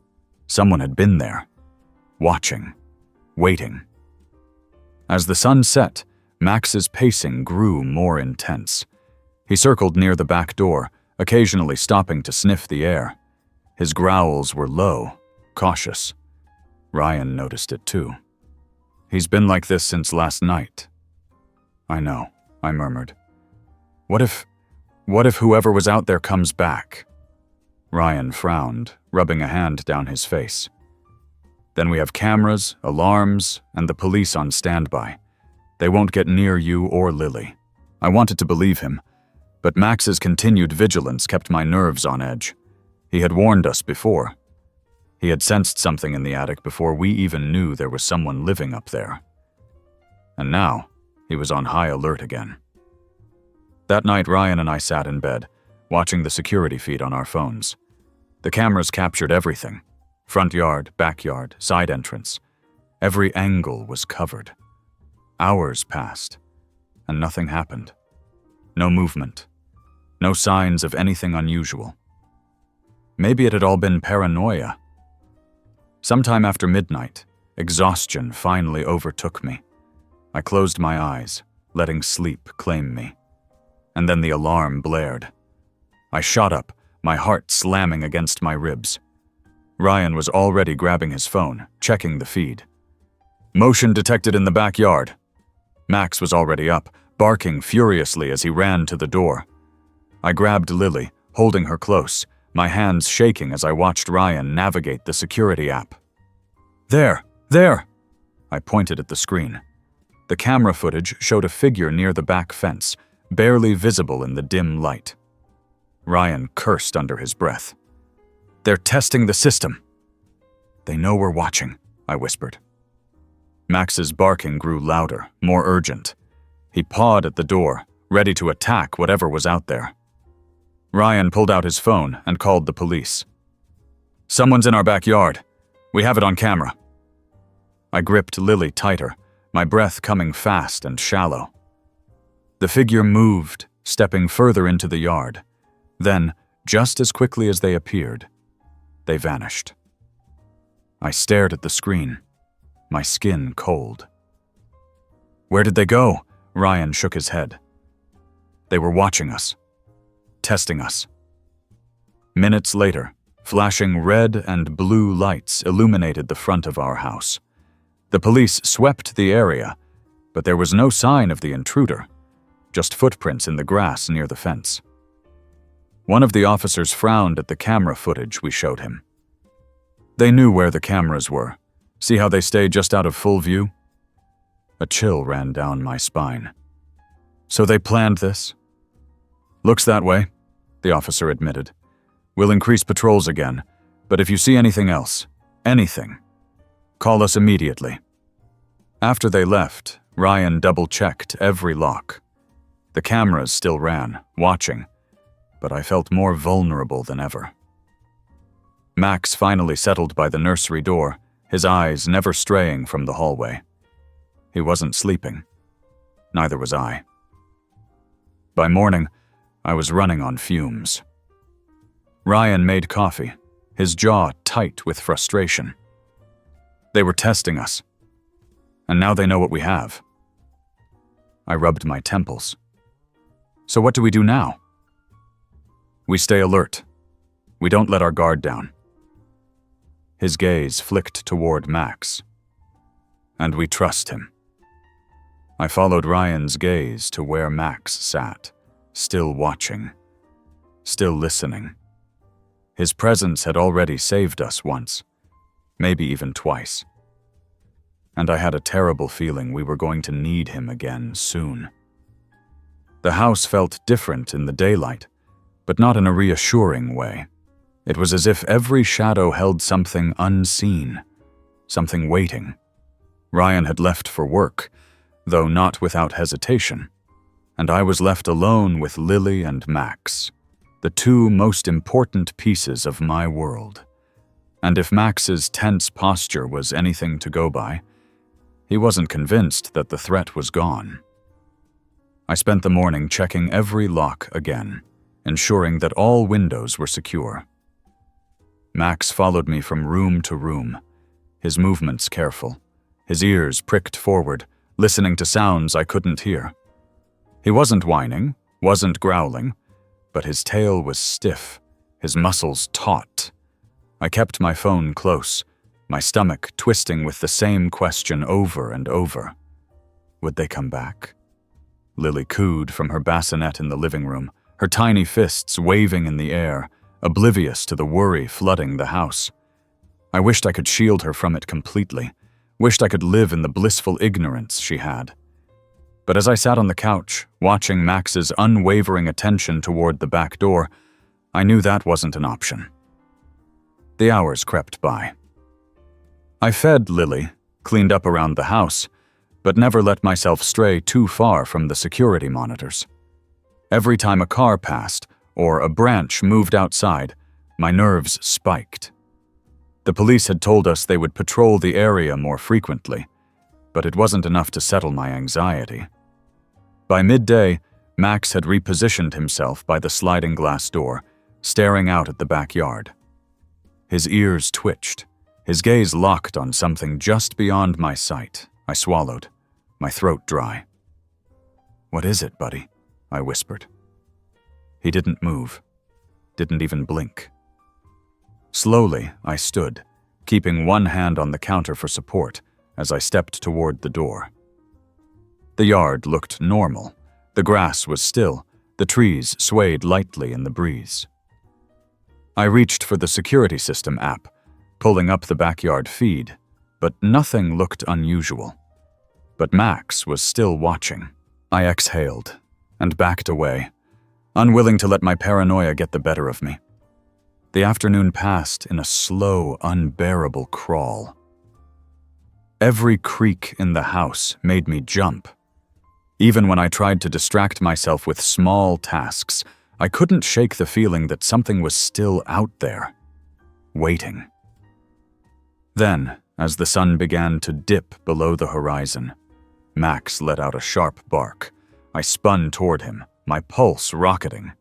Someone had been there, watching, waiting. As the sun set, Max's pacing grew more intense. He circled near the back door, occasionally stopping to sniff the air. His growls were low, cautious. Ryan noticed it too. He's been like this since last night. I know, I murmured. What if whoever was out there comes back? Ryan frowned, rubbing a hand down his face. Then we have cameras, alarms, and the police on standby. They won't get near you or Lily. I wanted to believe him, but Max's continued vigilance kept my nerves on edge. He had warned us before. He had sensed something in the attic before we even knew there was someone living up there. And now, he was on high alert again. That night, Ryan and I sat in bed, watching the security feed on our phones. The cameras captured everything. Front yard, backyard, side entrance. Every angle was covered. Hours passed, and nothing happened. No movement. No signs of anything unusual. Maybe it had all been paranoia. Sometime after midnight, exhaustion finally overtook me. I closed my eyes, letting sleep claim me. And then the alarm blared. I shot up, my heart slamming against my ribs. Ryan was already grabbing his phone, checking the feed. Motion detected in the backyard. Max was already up, barking furiously as he ran to the door. I grabbed Lily, holding her close, my hands shaking as I watched Ryan navigate the security app. There! I pointed at the screen. The camera footage showed a figure near the back fence, barely visible in the dim light. Ryan cursed under his breath. They're testing the system. They know we're watching, I whispered. Max's barking grew louder, more urgent. He pawed at the door, ready to attack whatever was out there. Ryan pulled out his phone and called the police. Someone's in our backyard. We have it on camera. I gripped Lily tighter, my breath coming fast and shallow. The figure moved, stepping further into the yard. Then, just as quickly as they appeared, they vanished. I stared at the screen, my skin cold. Where did they go? Ryan shook his head. They were watching us, testing us. Minutes later, flashing red and blue lights illuminated the front of our house. The police swept the area, but there was no sign of the intruder, just footprints in the grass near the fence. One of the officers frowned at the camera footage we showed him. They knew where the cameras were. See how they stay just out of full view? A chill ran down my spine. So they planned this? Looks that way, the officer admitted. We'll increase patrols again, but if you see anything else, anything, call us immediately. After they left, Ryan double-checked every lock. The cameras still ran, watching, but I felt more vulnerable than ever. Max finally settled by the nursery door, his eyes never straying from the hallway. He wasn't sleeping. Neither was I. By morning, I was running on fumes. Ryan made coffee, his jaw tight with frustration. They were testing us, and now they know what we have. I rubbed my temples. So what do we do now? We stay alert. We don't let our guard down. His gaze flicked toward Max. And we trust him. I followed Ryan's gaze to where Max sat, still watching, still listening. His presence had already saved us once, maybe even twice. And I had a terrible feeling we were going to need him again soon. The house felt different in the daylight, but not in a reassuring way. It was as if every shadow held something unseen, something waiting. Ryan had left for work, though not without hesitation, and I was left alone with Lily and Max, the two most important pieces of my world. And if Max's tense posture was anything to go by, he wasn't convinced that the threat was gone. I spent the morning checking every lock again, ensuring that all windows were secure. Max followed me from room to room, his movements careful, his ears pricked forward, listening to sounds I couldn't hear. He wasn't whining, wasn't growling, but his tail was stiff, his muscles taut. I kept my phone close, my stomach twisting with the same question over and over. Would they come back? Lily cooed from her bassinet in the living room, her tiny fists waving in the air, oblivious to the worry flooding the house. I wished I could shield her from it completely, wished I could live in the blissful ignorance she had. But as I sat on the couch, watching Max's unwavering attention toward the back door, I knew that wasn't an option. The hours crept by. I fed Lily, cleaned up around the house, but never let myself stray too far from the security monitors. Every time a car passed, or a branch moved outside, my nerves spiked. The police had told us they would patrol the area more frequently, but it wasn't enough to settle my anxiety. By midday, Max had repositioned himself by the sliding glass door, staring out at the backyard. His ears twitched, his gaze locked on something just beyond my sight. I swallowed, my throat dry. "What is it, buddy?" I whispered. He didn't move, didn't even blink. Slowly, I stood, keeping one hand on the counter for support as I stepped toward the door. The yard looked normal. The grass was still, the trees swayed lightly in the breeze. I reached for the security system app, pulling up the backyard feed, but nothing looked unusual. But Max was still watching. I exhaled and backed away, unwilling to let my paranoia get the better of me. The afternoon passed in a slow, unbearable crawl. Every creak in the house made me jump. Even when I tried to distract myself with small tasks, I couldn't shake the feeling that something was still out there, waiting. Then, as the sun began to dip below the horizon, Max let out a sharp bark. I spun toward him, my pulse rocketing.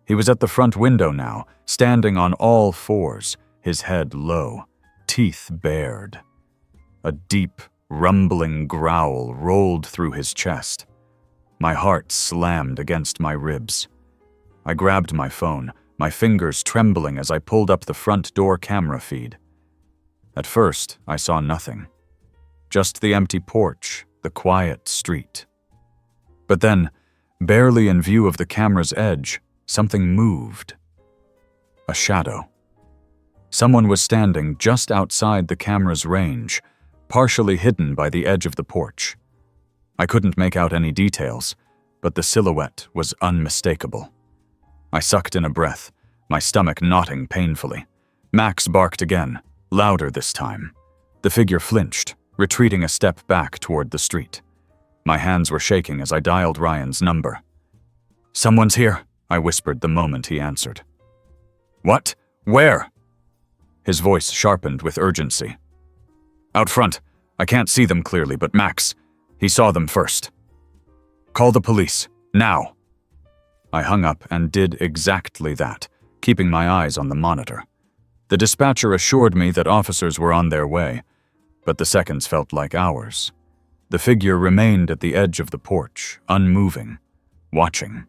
He was at the front window now, standing on all fours, his head low, teeth bared. A deep, rumbling growl rolled through his chest. My heart slammed against my ribs. I grabbed my phone, my fingers trembling as I pulled up the front door camera feed. At first, I saw nothing. Just the empty porch, the quiet street. But then, barely in view of the camera's edge, something moved. A shadow. Someone was standing just outside the camera's range, partially hidden by the edge of the porch. I couldn't make out any details, but the silhouette was unmistakable. I sucked in a breath, my stomach knotting painfully. Max barked again, louder this time. The figure flinched, retreating a step back toward the street. My hands were shaking as I dialed Ryan's number. "Someone's here," I whispered the moment he answered. "What? Where?" His voice sharpened with urgency. "Out front. I can't see them clearly, but Max, he saw them first. Call the police, now." I hung up and did exactly that, keeping my eyes on the monitor. The dispatcher assured me that officers were on their way, but the seconds felt like hours. The figure remained at the edge of the porch, unmoving, watching.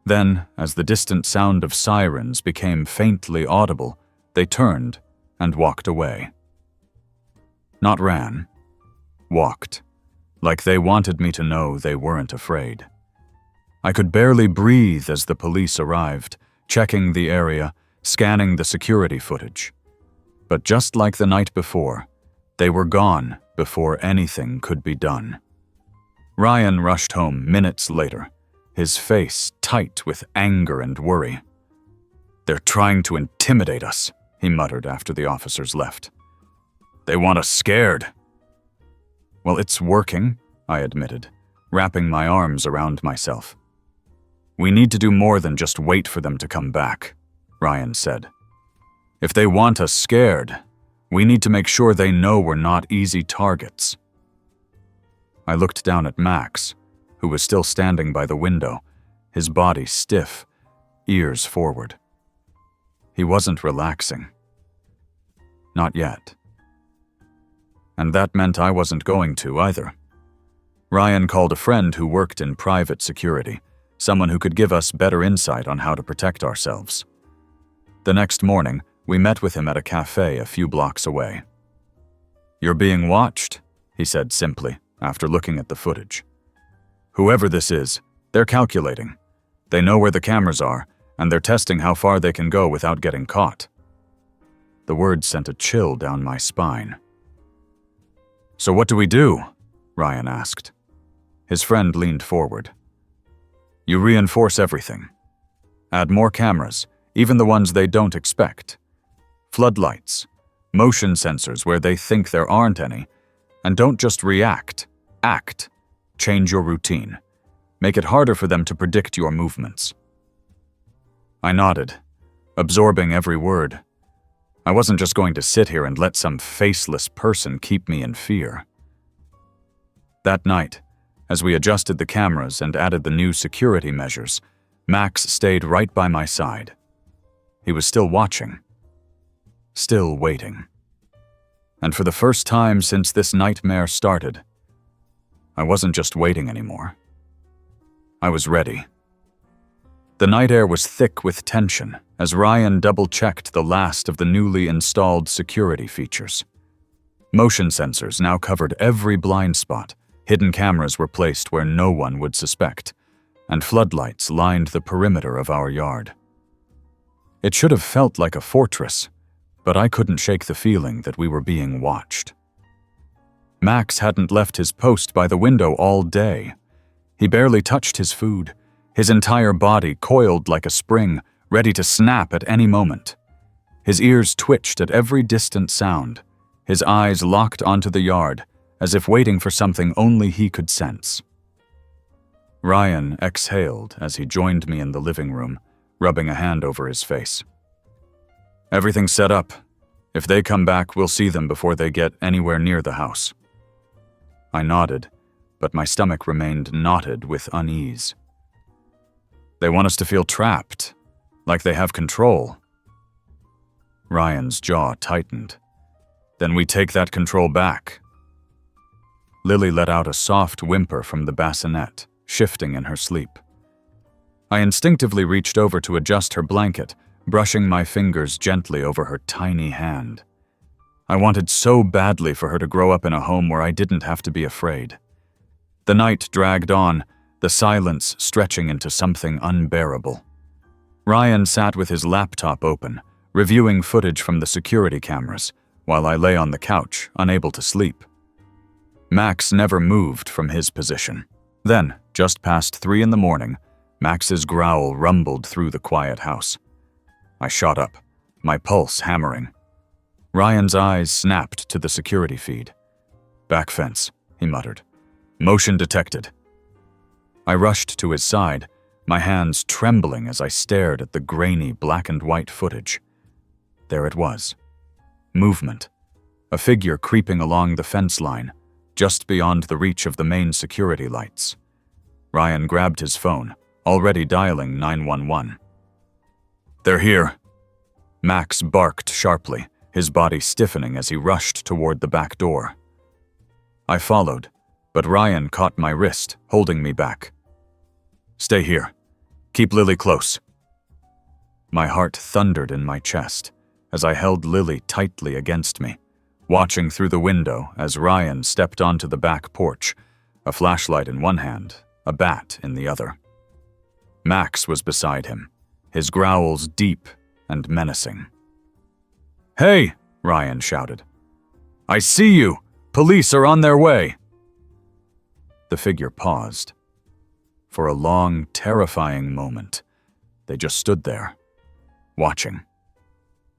Then, as the distant sound of sirens became faintly audible, they turned and walked away. Not ran, walked, like they wanted me to know they weren't afraid. I could barely breathe as the police arrived, checking the area, scanning the security footage. But just like the night before, they were gone before anything could be done. Ryan rushed home minutes later, his face tight with anger and worry. "They're trying to intimidate us," he muttered after the officers left. "They want us scared." "Well, it's working," I admitted, wrapping my arms around myself. "We need to do more than just wait for them to come back," Ryan said. "If they want us scared, we need to make sure they know we're not easy targets." I looked down at Max, who was still standing by the window, his body stiff, ears forward. He wasn't relaxing. Not yet. And that meant I wasn't going to either. Ryan called a friend who worked in private security, someone who could give us better insight on how to protect ourselves. The next morning, we met with him at a cafe a few blocks away. "You're being watched," he said simply, after looking at the footage. "Whoever this is, they're calculating. They know where the cameras are, and they're testing how far they can go without getting caught." The words sent a chill down my spine. "So what do we do?" Ryan asked. His friend leaned forward. "You reinforce everything. Add more cameras, even the ones they don't expect. Floodlights, motion sensors where they think there aren't any, and don't just react, act. Change your routine. Make it harder for them to predict your movements." I nodded, absorbing every word. I wasn't just going to sit here and let some faceless person keep me in fear. That night, as we adjusted the cameras and added the new security measures, Max stayed right by my side. He was still watching, still waiting. And for the first time since this nightmare started, I wasn't just waiting anymore. I was ready. The night air was thick with tension as Ryan double-checked the last of the newly installed security features. Motion sensors now covered every blind spot, hidden cameras were placed where no one would suspect, and floodlights lined the perimeter of our yard. It should have felt like a fortress, but I couldn't shake the feeling that we were being watched. Max hadn't left his post by the window all day. He barely touched his food, his entire body coiled like a spring, ready to snap at any moment. His ears twitched at every distant sound, his eyes locked onto the yard, as if waiting for something only he could sense. Ryan exhaled as he joined me in the living room, rubbing a hand over his face. "Everything's set up. If they come back, we'll see them before they get anywhere near the house." I nodded, but my stomach remained knotted with unease. "They want us to feel trapped, like they have control." Ryan's jaw tightened. "Then we take that control back." Lily let out a soft whimper from the bassinet, shifting in her sleep. I instinctively reached over to adjust her blanket, brushing my fingers gently over her tiny hand. I wanted so badly for her to grow up in a home where I didn't have to be afraid. The night dragged on, the silence stretching into something unbearable. Ryan sat with his laptop open, reviewing footage from the security cameras, while I lay on the couch, unable to sleep. Max never moved from his position. Then, just past 3 in the morning, Max's growl rumbled through the quiet house. I shot up, my pulse hammering. Ryan's eyes snapped to the security feed. "Back fence," he muttered. "Motion detected." I rushed to his side, my hands trembling as I stared at the grainy black and white footage. There it was. Movement. A figure creeping along the fence line, just beyond the reach of the main security lights. Ryan grabbed his phone, already dialing 911. "They're here." Max barked sharply, his body stiffening as he rushed toward the back door. I followed, but Ryan caught my wrist, holding me back. "Stay here. Keep Lily close." My heart thundered in my chest as I held Lily tightly against me, watching through the window as Ryan stepped onto the back porch, a flashlight in one hand, a bat in the other. Max was beside him, his growls deep and menacing. "Hey!" Ryan shouted. "I see you! Police are on their way!" The figure paused. For a long, terrifying moment, they just stood there, watching.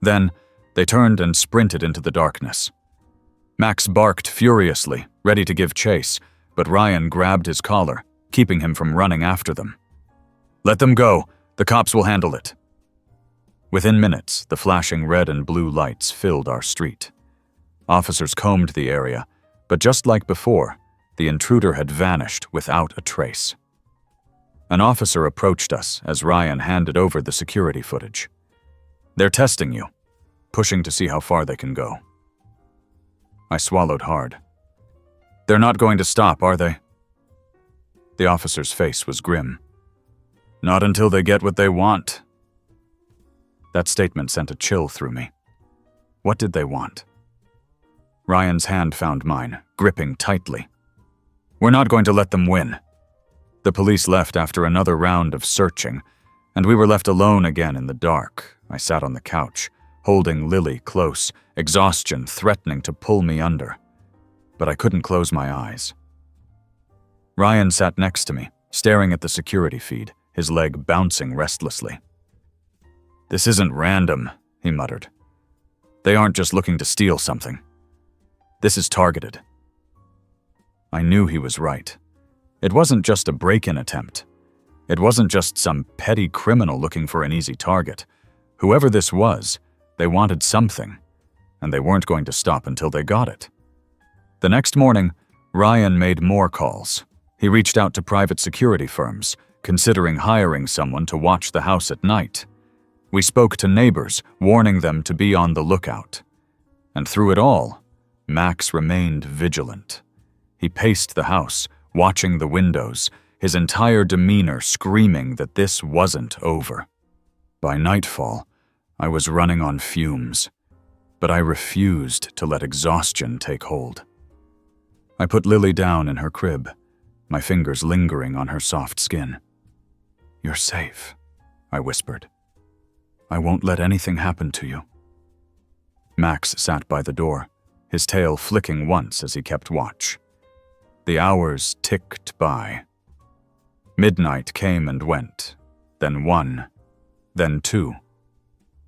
Then, they turned and sprinted into the darkness. Max barked furiously, ready to give chase, but Ryan grabbed his collar, keeping him from running after them. "Let them go. The cops will handle it." Within minutes, the flashing red and blue lights filled our street. Officers combed the area, but just like before, the intruder had vanished without a trace. An officer approached us as Ryan handed over the security footage. "They're testing you, pushing to see how far they can go." I swallowed hard. "They're not going to stop, are they?" The officer's face was grim. "Not until they get what they want." That statement sent a chill through me. What did they want? Ryan's hand found mine, gripping tightly. "We're not going to let them win." The police left after another round of searching, and we were left alone again in the dark. I sat on the couch, holding Lily close, exhaustion threatening to pull me under. But I couldn't close my eyes. Ryan sat next to me, staring at the security feed, his leg bouncing restlessly. "This isn't random," he muttered. "They aren't just looking to steal something. This is targeted." I knew he was right. It wasn't just a break-in attempt. It wasn't just some petty criminal looking for an easy target. Whoever this was, they wanted something, and they weren't going to stop until they got it. The next morning, Ryan made more calls. He reached out to private security firms, considering hiring someone to watch the house at night. We spoke to neighbors, warning them to be on the lookout. And through it all, Max remained vigilant. He paced the house, watching the windows, his entire demeanor screaming that this wasn't over. By nightfall, I was running on fumes, but I refused to let exhaustion take hold. I put Lily down in her crib, my fingers lingering on her soft skin. "You're safe," I whispered. "I won't let anything happen to you." Max sat by the door, his tail flicking once as he kept watch. The hours ticked by. Midnight came and went, then 1, then 2,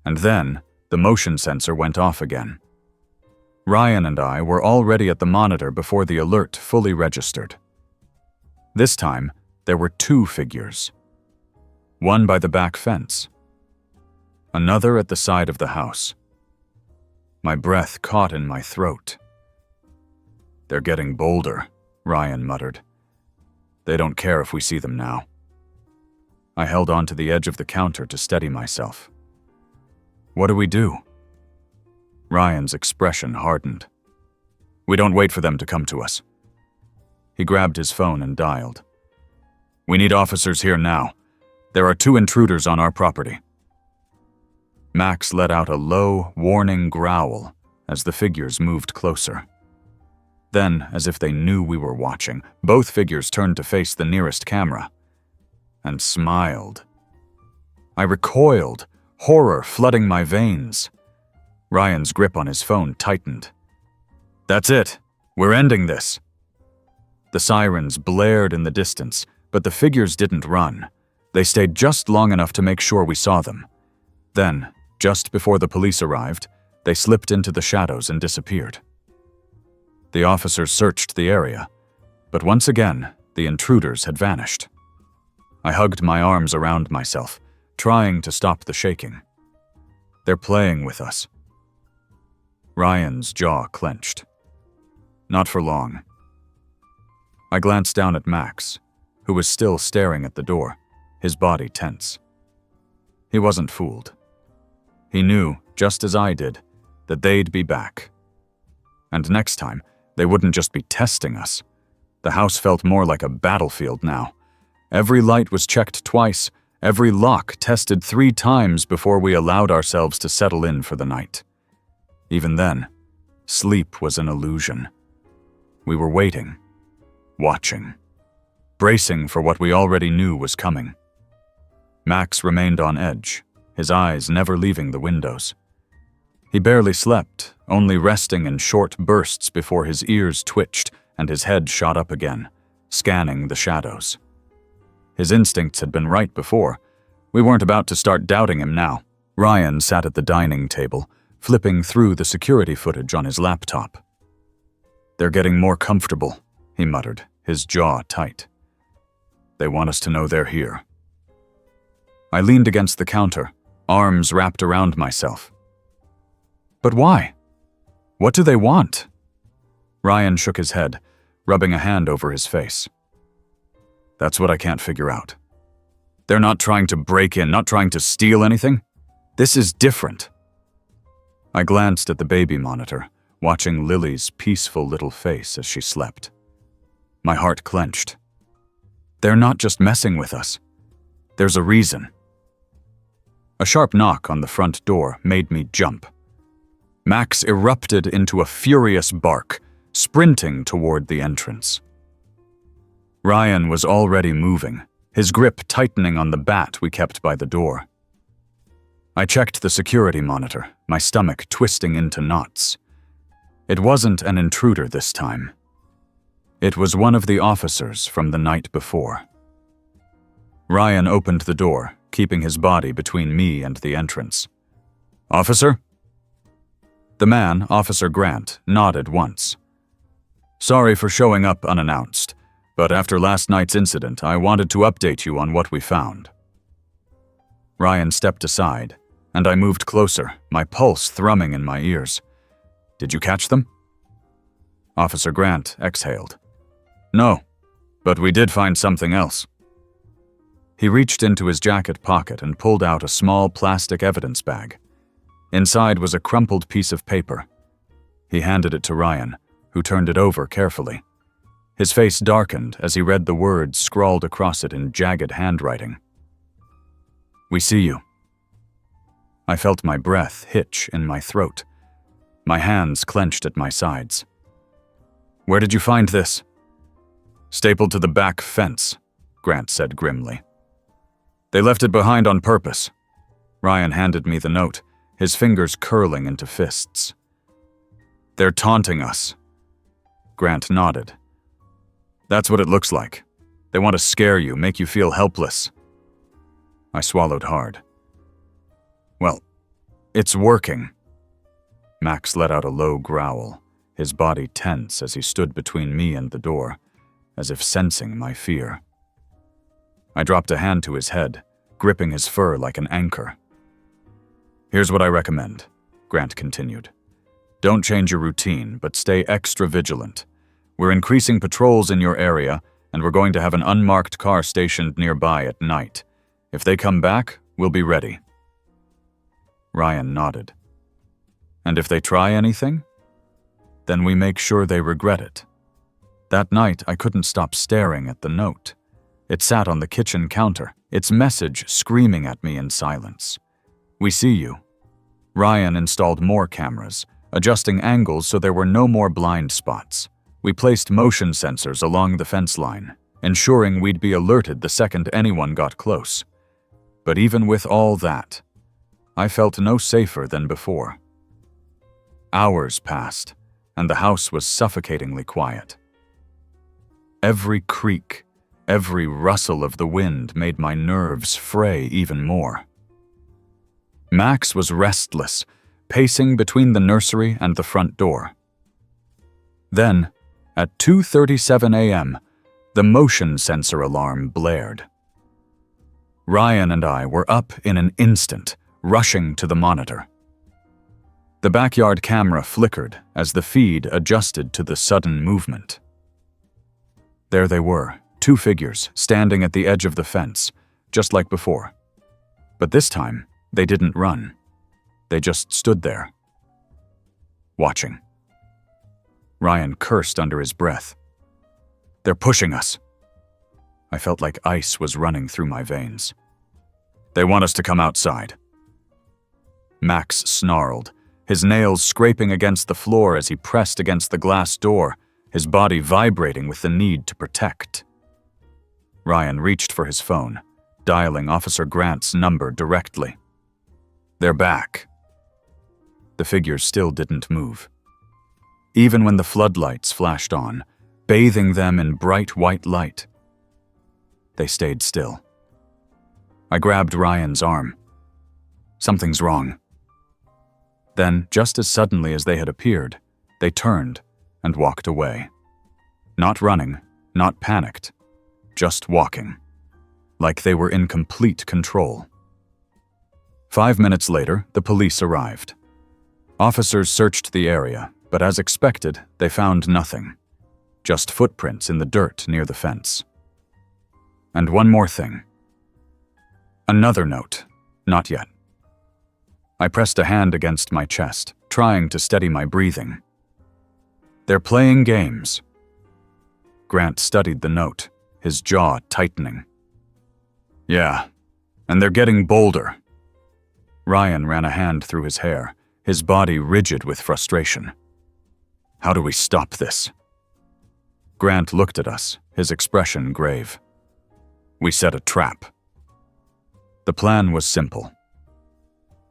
and then the motion sensor went off again. Ryan and I were already at the monitor before the alert fully registered. This time, there were 2 figures. One by the back fence, another at the side of the house. My breath caught in my throat. "They're getting bolder," Ryan muttered. "They don't care if we see them now." I held onto the edge of the counter to steady myself. "What do we do?" Ryan's expression hardened. "We don't wait for them to come to us." He grabbed his phone and dialed. "We need officers here now. There are 2 intruders on our property." Max let out a low, warning growl as the figures moved closer. Then, as if they knew we were watching, both figures turned to face the nearest camera and smiled. I recoiled, horror flooding my veins. Ryan's grip on his phone tightened. "That's it. We're ending this." The sirens blared in the distance, but the figures didn't run. They stayed just long enough to make sure we saw them. Then, just before the police arrived, they slipped into the shadows and disappeared. The officers searched the area, but once again, the intruders had vanished. I hugged my arms around myself, trying to stop the shaking. They're playing with us. Ryan's jaw clenched. Not for long. I glanced down at Max, who was still staring at the door, his body tense. He wasn't fooled. He knew, just as I did, that they'd be back. And next time, they wouldn't just be testing us. The house felt more like a battlefield now. Every light was checked twice, every lock tested 3 times before we allowed ourselves to settle in for the night. Even then, sleep was an illusion. We were waiting, watching, bracing for what we already knew was coming. Max remained on edge, his eyes never leaving the windows. He barely slept, only resting in short bursts before his ears twitched and his head shot up again, scanning the shadows. His instincts had been right before. We weren't about to start doubting him now. Ryan sat at the dining table, flipping through the security footage on his laptop. "They're getting more comfortable," he muttered, his jaw tight. "They want us to know they're here." I leaned against the counter, arms wrapped around myself. "But why? What do they want?" Ryan shook his head, rubbing a hand over his face. "That's what I can't figure out. They're not trying to break in, not trying to steal anything. This is different." I glanced at the baby monitor, watching Lily's peaceful little face as she slept. My heart clenched. They're not just messing with us. There's a reason. A sharp knock on the front door made me jump. Max erupted into a furious bark, sprinting toward the entrance. Ryan was already moving, his grip tightening on the bat we kept by the door. I checked the security monitor, my stomach twisting into knots. It wasn't an intruder this time. It was one of the officers from the night before. Ryan opened the door, keeping his body between me and the entrance. "Officer?" The man, Officer Grant, nodded once. "Sorry for showing up unannounced, but after last night's incident, I wanted to update you on what we found." Ryan stepped aside, and I moved closer, my pulse thrumming in my ears. "Did you catch them?" Officer Grant exhaled. "No, but we did find something else." He reached into his jacket pocket and pulled out a small plastic evidence bag. Inside was a crumpled piece of paper. He handed it to Ryan, who turned it over carefully. His face darkened as he read the words scrawled across it in jagged handwriting. "We see you." I felt my breath hitch in my throat. My hands clenched at my sides. "Where did you find this?" "Stapled to the back fence," Grant said grimly. "They left it behind on purpose." Ryan handed me the note, his fingers curling into fists. "They're taunting us." Grant nodded. "That's what it looks like. They want to scare you, make you feel helpless." I swallowed hard. "Well, it's working." Max let out a low growl, his body tense as he stood between me and the door, as if sensing my fear. I dropped a hand to his head, gripping his fur like an anchor. "Here's what I recommend," Grant continued. "Don't change your routine, but stay extra vigilant. We're increasing patrols in your area, and we're going to have an unmarked car stationed nearby at night. If they come back, we'll be ready." Ryan nodded. "And if they try anything? Then we make sure they regret it." That night, I couldn't stop staring at the note. It sat on the kitchen counter, its message screaming at me in silence. "We see you." Ryan installed more cameras, adjusting angles so there were no more blind spots. We placed motion sensors along the fence line, ensuring we'd be alerted the second anyone got close. But even with all that, I felt no safer than before. Hours passed, and the house was suffocatingly quiet. Every creak, every rustle of the wind made my nerves fray even more. Max was restless, pacing between the nursery and the front door. Then, at 2:37 a.m., the motion sensor alarm blared. Ryan and I were up in an instant, rushing to the monitor. The backyard camera flickered as the feed adjusted to the sudden movement. There they were, two figures standing at the edge of the fence, just like before. But this time, they didn't run. They just stood there, watching. Ryan cursed under his breath. "They're pushing us." I felt like ice was running through my veins. "They want us to come outside." Max snarled, his nails scraping against the floor as he pressed against the glass door, his body vibrating with the need to protect. Ryan reached for his phone, dialing Officer Grant's number directly. "They're back." The figures still didn't move. Even when the floodlights flashed on, bathing them in bright white light, they stayed still. I grabbed Ryan's arm. "Something's wrong." Then, just as suddenly as they had appeared, they turned and walked away. Not running, not panicked, just walking, like they were in complete control. 5 minutes later, the police arrived. Officers searched the area, but as expected, they found nothing. Just footprints in the dirt near the fence. And one more thing. Another note. Not yet. I pressed a hand against my chest, trying to steady my breathing. "They're playing games." Grant studied the note, his jaw tightening. "Yeah, and they're getting bolder." Ryan ran a hand through his hair, his body rigid with frustration. "How do we stop this?" Grant looked at us, his expression grave. "We set a trap." The plan was simple.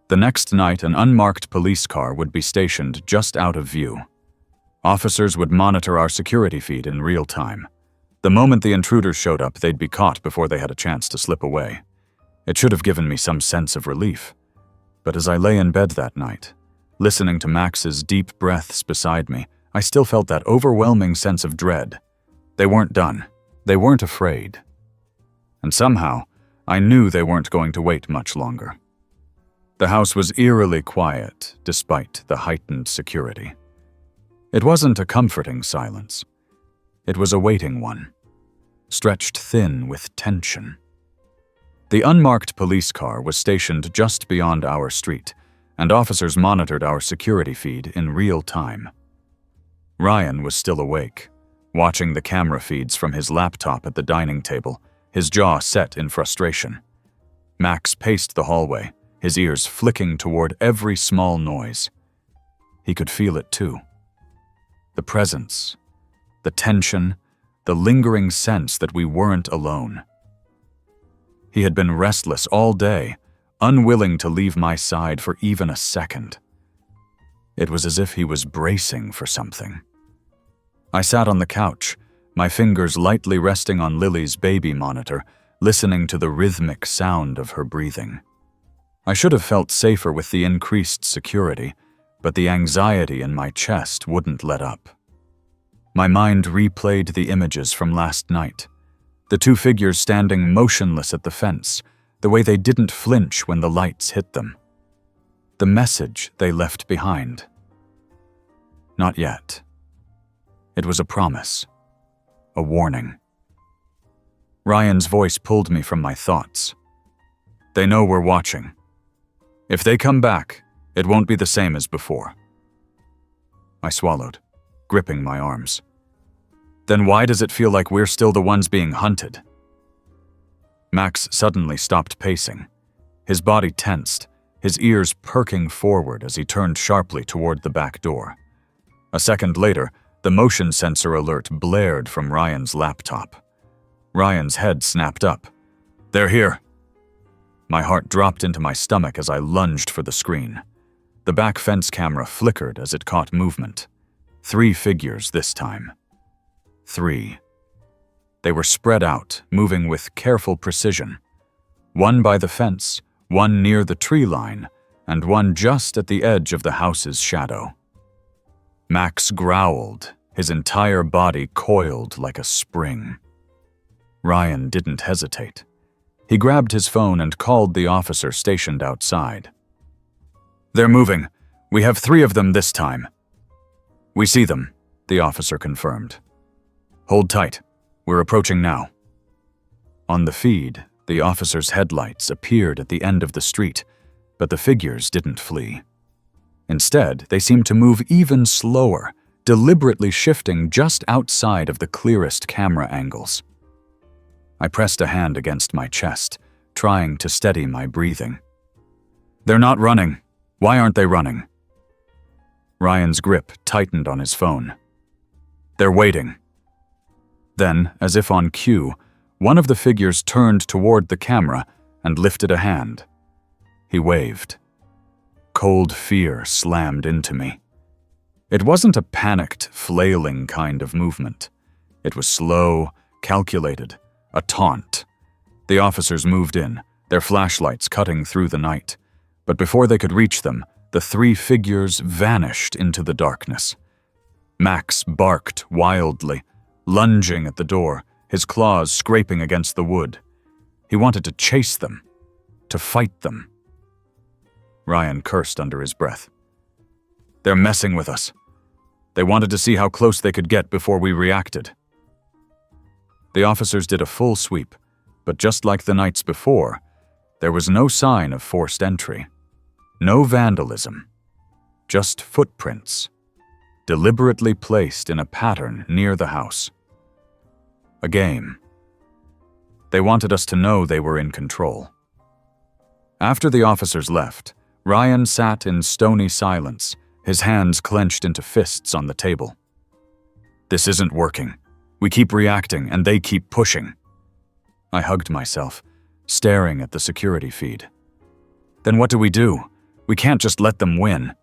The next night, an unmarked police car would be stationed just out of view. Officers would monitor our security feed in real time. The moment the intruders showed up, they'd be caught before they had a chance to slip away. It should have given me some sense of relief. But as I lay in bed that night, listening to Max's deep breaths beside me, I still felt that overwhelming sense of dread. They weren't done. They weren't afraid. And somehow, I knew they weren't going to wait much longer. The house was eerily quiet, despite the heightened security. It wasn't a comforting silence. It was a waiting one, stretched thin with tension. The unmarked police car was stationed just beyond our street, and officers monitored our security feed in real time. Ryan was still awake, watching the camera feeds from his laptop at the dining table, his jaw set in frustration. Max paced the hallway, his ears flicking toward every small noise. He could feel it too. The presence, the tension, the lingering sense that we weren't alone. He had been restless all day, unwilling to leave my side for even a second. It was as if he was bracing for something. I sat on the couch, my fingers lightly resting on Lily's baby monitor, listening to the rhythmic sound of her breathing. I should have felt safer with the increased security, but the anxiety in my chest wouldn't let up. My mind replayed the images from last night. The two figures standing motionless at the fence, the way they didn't flinch when the lights hit them. The message they left behind. Not yet. It was a promise. A warning. Ryan's voice pulled me from my thoughts. They know we're watching. If they come back, it won't be the same as before. I swallowed, gripping my arms. Then why does it feel like we're still the ones being hunted? Max suddenly stopped pacing. His body tensed, his ears perking forward as he turned sharply toward the back door. A second later, the motion sensor alert blared from Ryan's laptop. Ryan's head snapped up. They're here. My heart dropped into my stomach as I lunged for the screen. The back fence camera flickered as it caught movement. 3 figures this time. 3. They were spread out, moving with careful precision. One by the fence, one near the tree line, and one just at the edge of the house's shadow. Max growled, his entire body coiled like a spring. Ryan didn't hesitate. He grabbed his phone and called the officer stationed outside. They're moving. We have 3 of them this time. We see them, the officer confirmed. Hold tight. We're approaching now. On the feed, the officer's headlights appeared at the end of the street, but the figures didn't flee. Instead, they seemed to move even slower, deliberately shifting just outside of the clearest camera angles. I pressed a hand against my chest, trying to steady my breathing. They're not running. Why aren't they running? Ryan's grip tightened on his phone. They're waiting. Then, as if on cue, one of the figures turned toward the camera and lifted a hand. He waved. Cold fear slammed into me. It wasn't a panicked, flailing kind of movement. It was slow, calculated, a taunt. The officers moved in, their flashlights cutting through the night. But before they could reach them, the 3 figures vanished into the darkness. Max barked wildly, lunging at the door, his claws scraping against the wood. He wanted to chase them, to fight them. Ryan cursed under his breath. They're messing with us. They wanted to see how close they could get before we reacted. The officers did a full sweep, but just like the nights before, there was no sign of forced entry. No vandalism. Just footprints, deliberately placed in a pattern near the house. A game. They wanted us to know they were in control. After the officers left, Ryan sat in stony silence, his hands clenched into fists on the table. This isn't working. We keep reacting, and they keep pushing. I hugged myself, staring at the security feed. Then what do? We can't just let them win.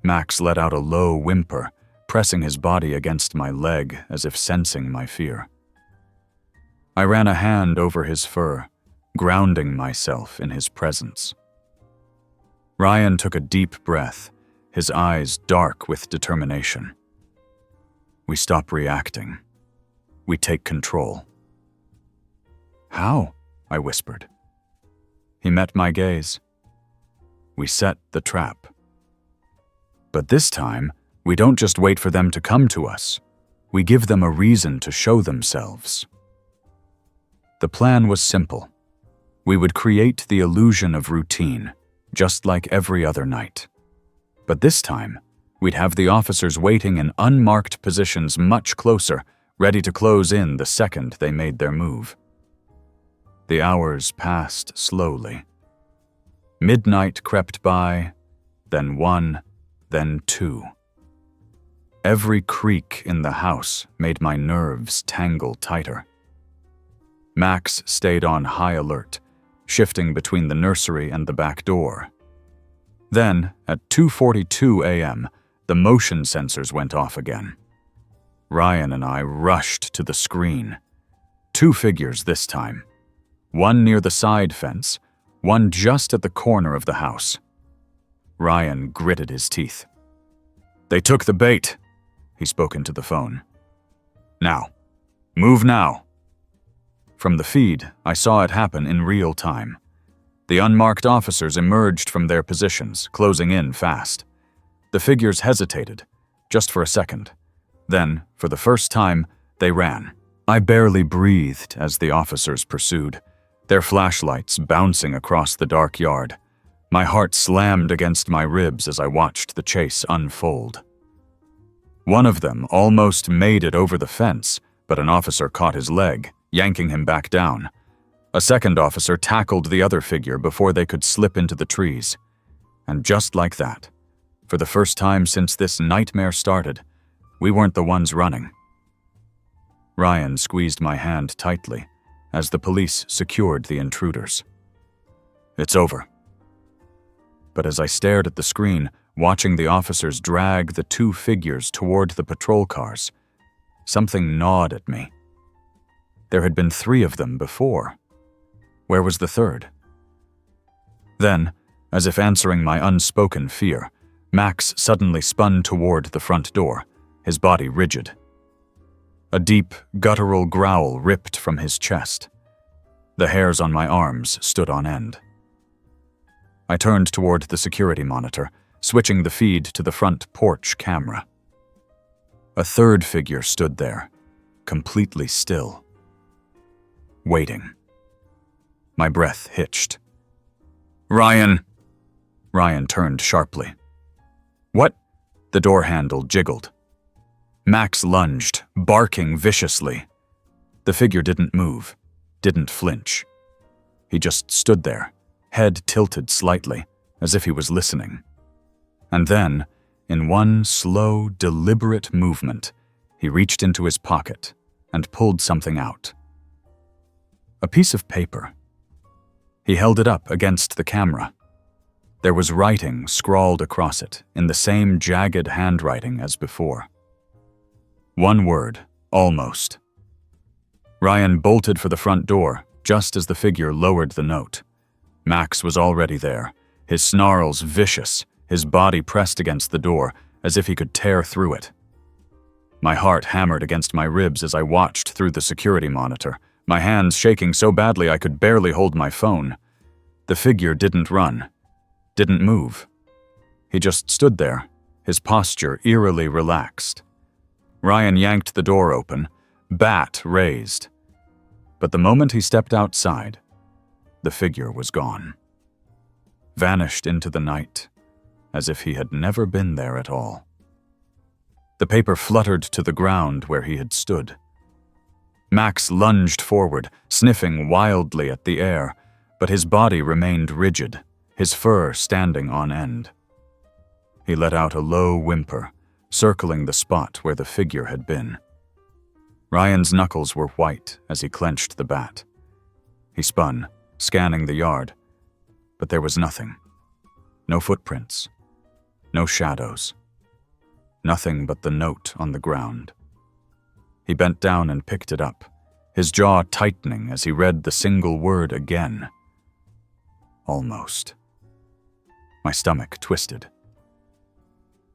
Max let out a low whimper, pressing his body against my leg as if sensing my fear. I ran a hand over his fur, grounding myself in his presence. Ryan took a deep breath, his eyes dark with determination. We stop reacting. We take control. How? I whispered. He met my gaze. We set the trap. But this time, we don't just wait for them to come to us. We give them a reason to show themselves. The plan was simple. We would create the illusion of routine, just like every other night. But this time, we'd have the officers waiting in unmarked positions much closer, ready to close in the second they made their move. The hours passed slowly. Midnight crept by, then 1, then 2. Every creak in the house made my nerves tangle tighter. Max stayed on high alert, shifting between the nursery and the back door. Then, at 2:42 a.m., the motion sensors went off again. Ryan and I rushed to the screen. 2 figures this time. One near the side fence, one just at the corner of the house. Ryan gritted his teeth. "They took the bait," he spoke into the phone. "Now. Move now." From the feed, I saw it happen in real time. The unmarked officers emerged from their positions, closing in fast. The figures hesitated, just for a second. Then, for the first time, they ran. I barely breathed as the officers pursued, their flashlights bouncing across the dark yard. My heart slammed against my ribs as I watched the chase unfold. One of them almost made it over the fence, but an officer caught his leg, yanking him back down. A second officer tackled the other figure before they could slip into the trees. And just like that, for the first time since this nightmare started, we weren't the ones running. Ryan squeezed my hand tightly as the police secured the intruders. "It's over." But as I stared at the screen, watching the officers drag the 2 figures toward the patrol cars, something gnawed at me. There had been 3 of them before. Where was the third? Then, as if answering my unspoken fear, Max suddenly spun toward the front door, his body rigid. A deep, guttural growl ripped from his chest. The hairs on my arms stood on end. I turned toward the security monitor, switching the feed to the front porch camera. A third figure stood there, completely still. Waiting. My breath hitched. "Ryan!" Ryan turned sharply. "What?" The door handle jiggled. Max lunged, barking viciously. The figure didn't move, didn't flinch. He just stood there, head tilted slightly, as if he was listening. And then, in one slow, deliberate movement, he reached into his pocket and pulled something out. A piece of paper. He held it up against the camera. There was writing scrawled across it in the same jagged handwriting as before. One word, almost. Ryan bolted for the front door just as the figure lowered the note. Max was already there, his snarls vicious, his body pressed against the door as if he could tear through it. My heart hammered against my ribs as I watched through the security monitor, my hands shaking so badly I could barely hold my phone. The figure didn't run, didn't move. He just stood there, his posture eerily relaxed. Ryan yanked the door open, bat raised. But the moment he stepped outside, the figure was gone. Vanished into the night, as if he had never been there at all. The paper fluttered to the ground where he had stood. Max lunged forward, sniffing wildly at the air, but his body remained rigid, his fur standing on end. He let out a low whimper, circling the spot where the figure had been. Ryan's knuckles were white as he clenched the bat. He spun, scanning the yard, but there was nothing. No footprints, no shadows. Nothing but the note on the ground. He bent down and picked it up, his jaw tightening as he read the single word again. Almost. My stomach twisted.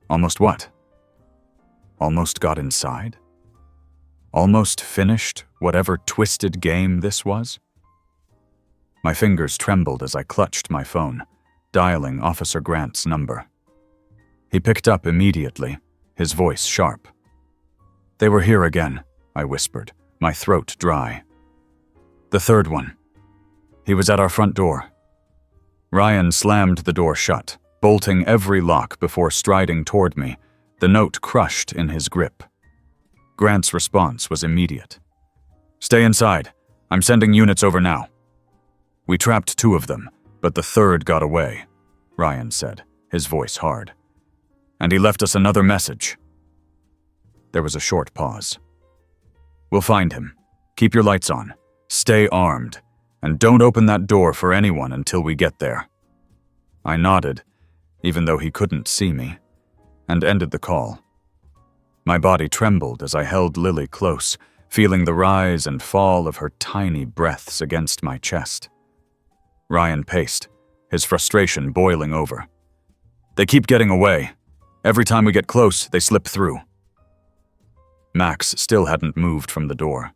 Almost what? Almost got inside? Almost finished whatever twisted game this was? My fingers trembled as I clutched my phone, dialing Officer Grant's number. He picked up immediately, his voice sharp. "They were here again," I whispered, my throat dry. "The third one. He was at our front door." Ryan slammed the door shut, bolting every lock before striding toward me, the note crushed in his grip. Grant's response was immediate. "Stay inside. I'm sending units over now." "We trapped 2 of them, but the 3rd got away," Ryan said, his voice hard. "And he left us another message." There was a short pause. "We'll find him. Keep your lights on. Stay armed. And don't open that door for anyone until we get there." I nodded, even though he couldn't see me, and ended the call. My body trembled as I held Lily close, feeling the rise and fall of her tiny breaths against my chest. Ryan paced, his frustration boiling over. "They keep getting away. Every time we get close, they slip through." Max still hadn't moved from the door.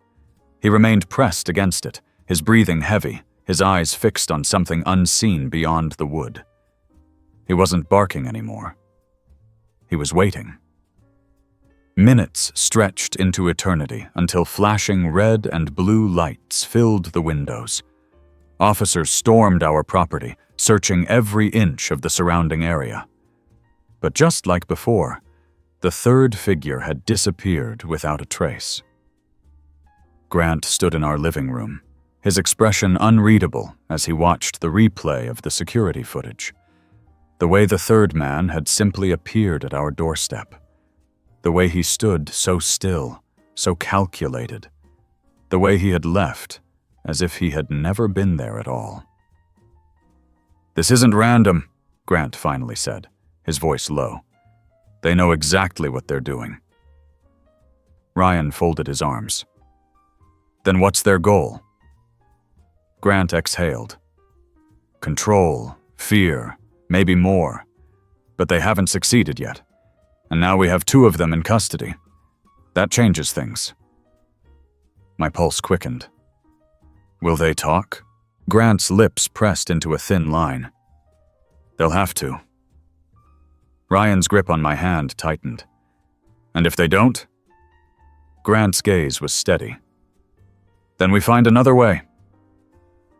He remained pressed against it, his breathing heavy, his eyes fixed on something unseen beyond the wood. He wasn't barking anymore. He was waiting. Minutes stretched into eternity until flashing red and blue lights filled the windows. Officers stormed our property, searching every inch of the surrounding area. But just like before, the 3rd figure had disappeared without a trace. Grant stood in our living room, his expression unreadable as he watched the replay of the security footage. The way the 3rd man had simply appeared at our doorstep. The way he stood so still, so calculated. The way he had left, as if he had never been there at all. "This isn't random," Grant finally said, his voice low. "They know exactly what they're doing." Ryan folded his arms. "Then what's their goal?" Grant exhaled. "Control, fear, maybe more. But they haven't succeeded yet. And now we have 2 of them in custody. That changes things." My pulse quickened. "Will they talk?" Grant's lips pressed into a thin line. "They'll have to." Ryan's grip on my hand tightened. "And if they don't?" Grant's gaze was steady. "Then we find another way."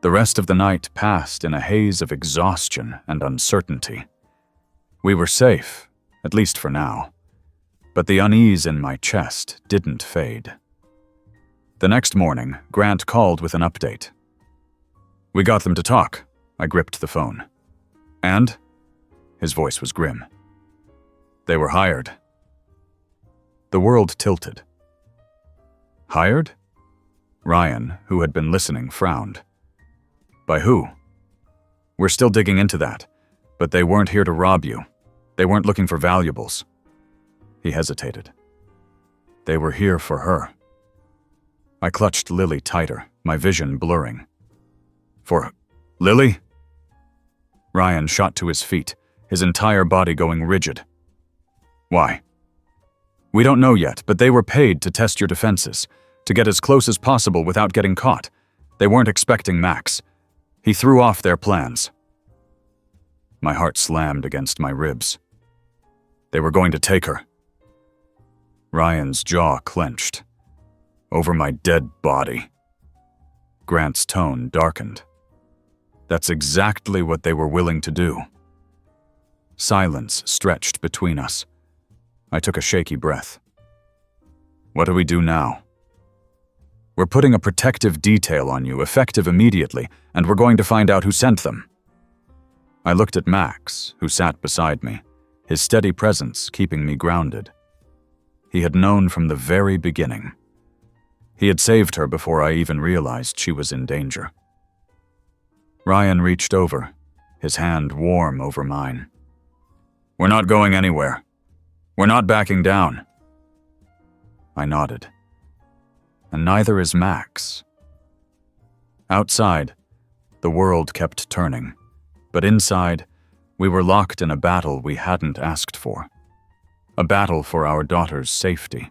The rest of the night passed in a haze of exhaustion and uncertainty. We were safe, at least for now. But the unease in my chest didn't fade. The next morning, Grant called with an update. "We got them to talk." I gripped the phone. "And?" His voice was grim. "They were hired." The world tilted. "Hired?" Ryan, who had been listening, frowned. "By who?" "We're still digging into that, but they weren't here to rob you. They weren't looking for valuables." He hesitated. "They were here for her." I clutched Lily tighter, my vision blurring. "For Lily?" Ryan shot to his feet, his entire body going rigid. "Why?" "We don't know yet, but they were paid to test your defenses, to get as close as possible without getting caught. They weren't expecting Max. He threw off their plans." My heart slammed against my ribs. "They were going to take her." Ryan's jaw clenched. "Over my dead body." Grant's tone darkened. "That's exactly what they were willing to do." Silence stretched between us. I took a shaky breath. "What do we do now?" "We're putting a protective detail on you, effective immediately, and we're going to find out who sent them." I looked at Max, who sat beside me, his steady presence keeping me grounded. He had known from the very beginning. He had saved her before I even realized she was in danger. Ryan reached over, his hand warm over mine. "We're not going anywhere. We're not backing down." I nodded. And neither is Max. Outside, the world kept turning, but inside, we were locked in a battle we hadn't asked for. A battle for our daughter's safety.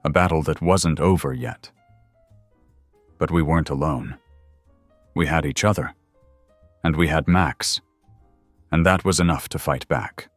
A battle that wasn't over yet. But we weren't alone. We had each other. And we had Max. And that was enough to fight back.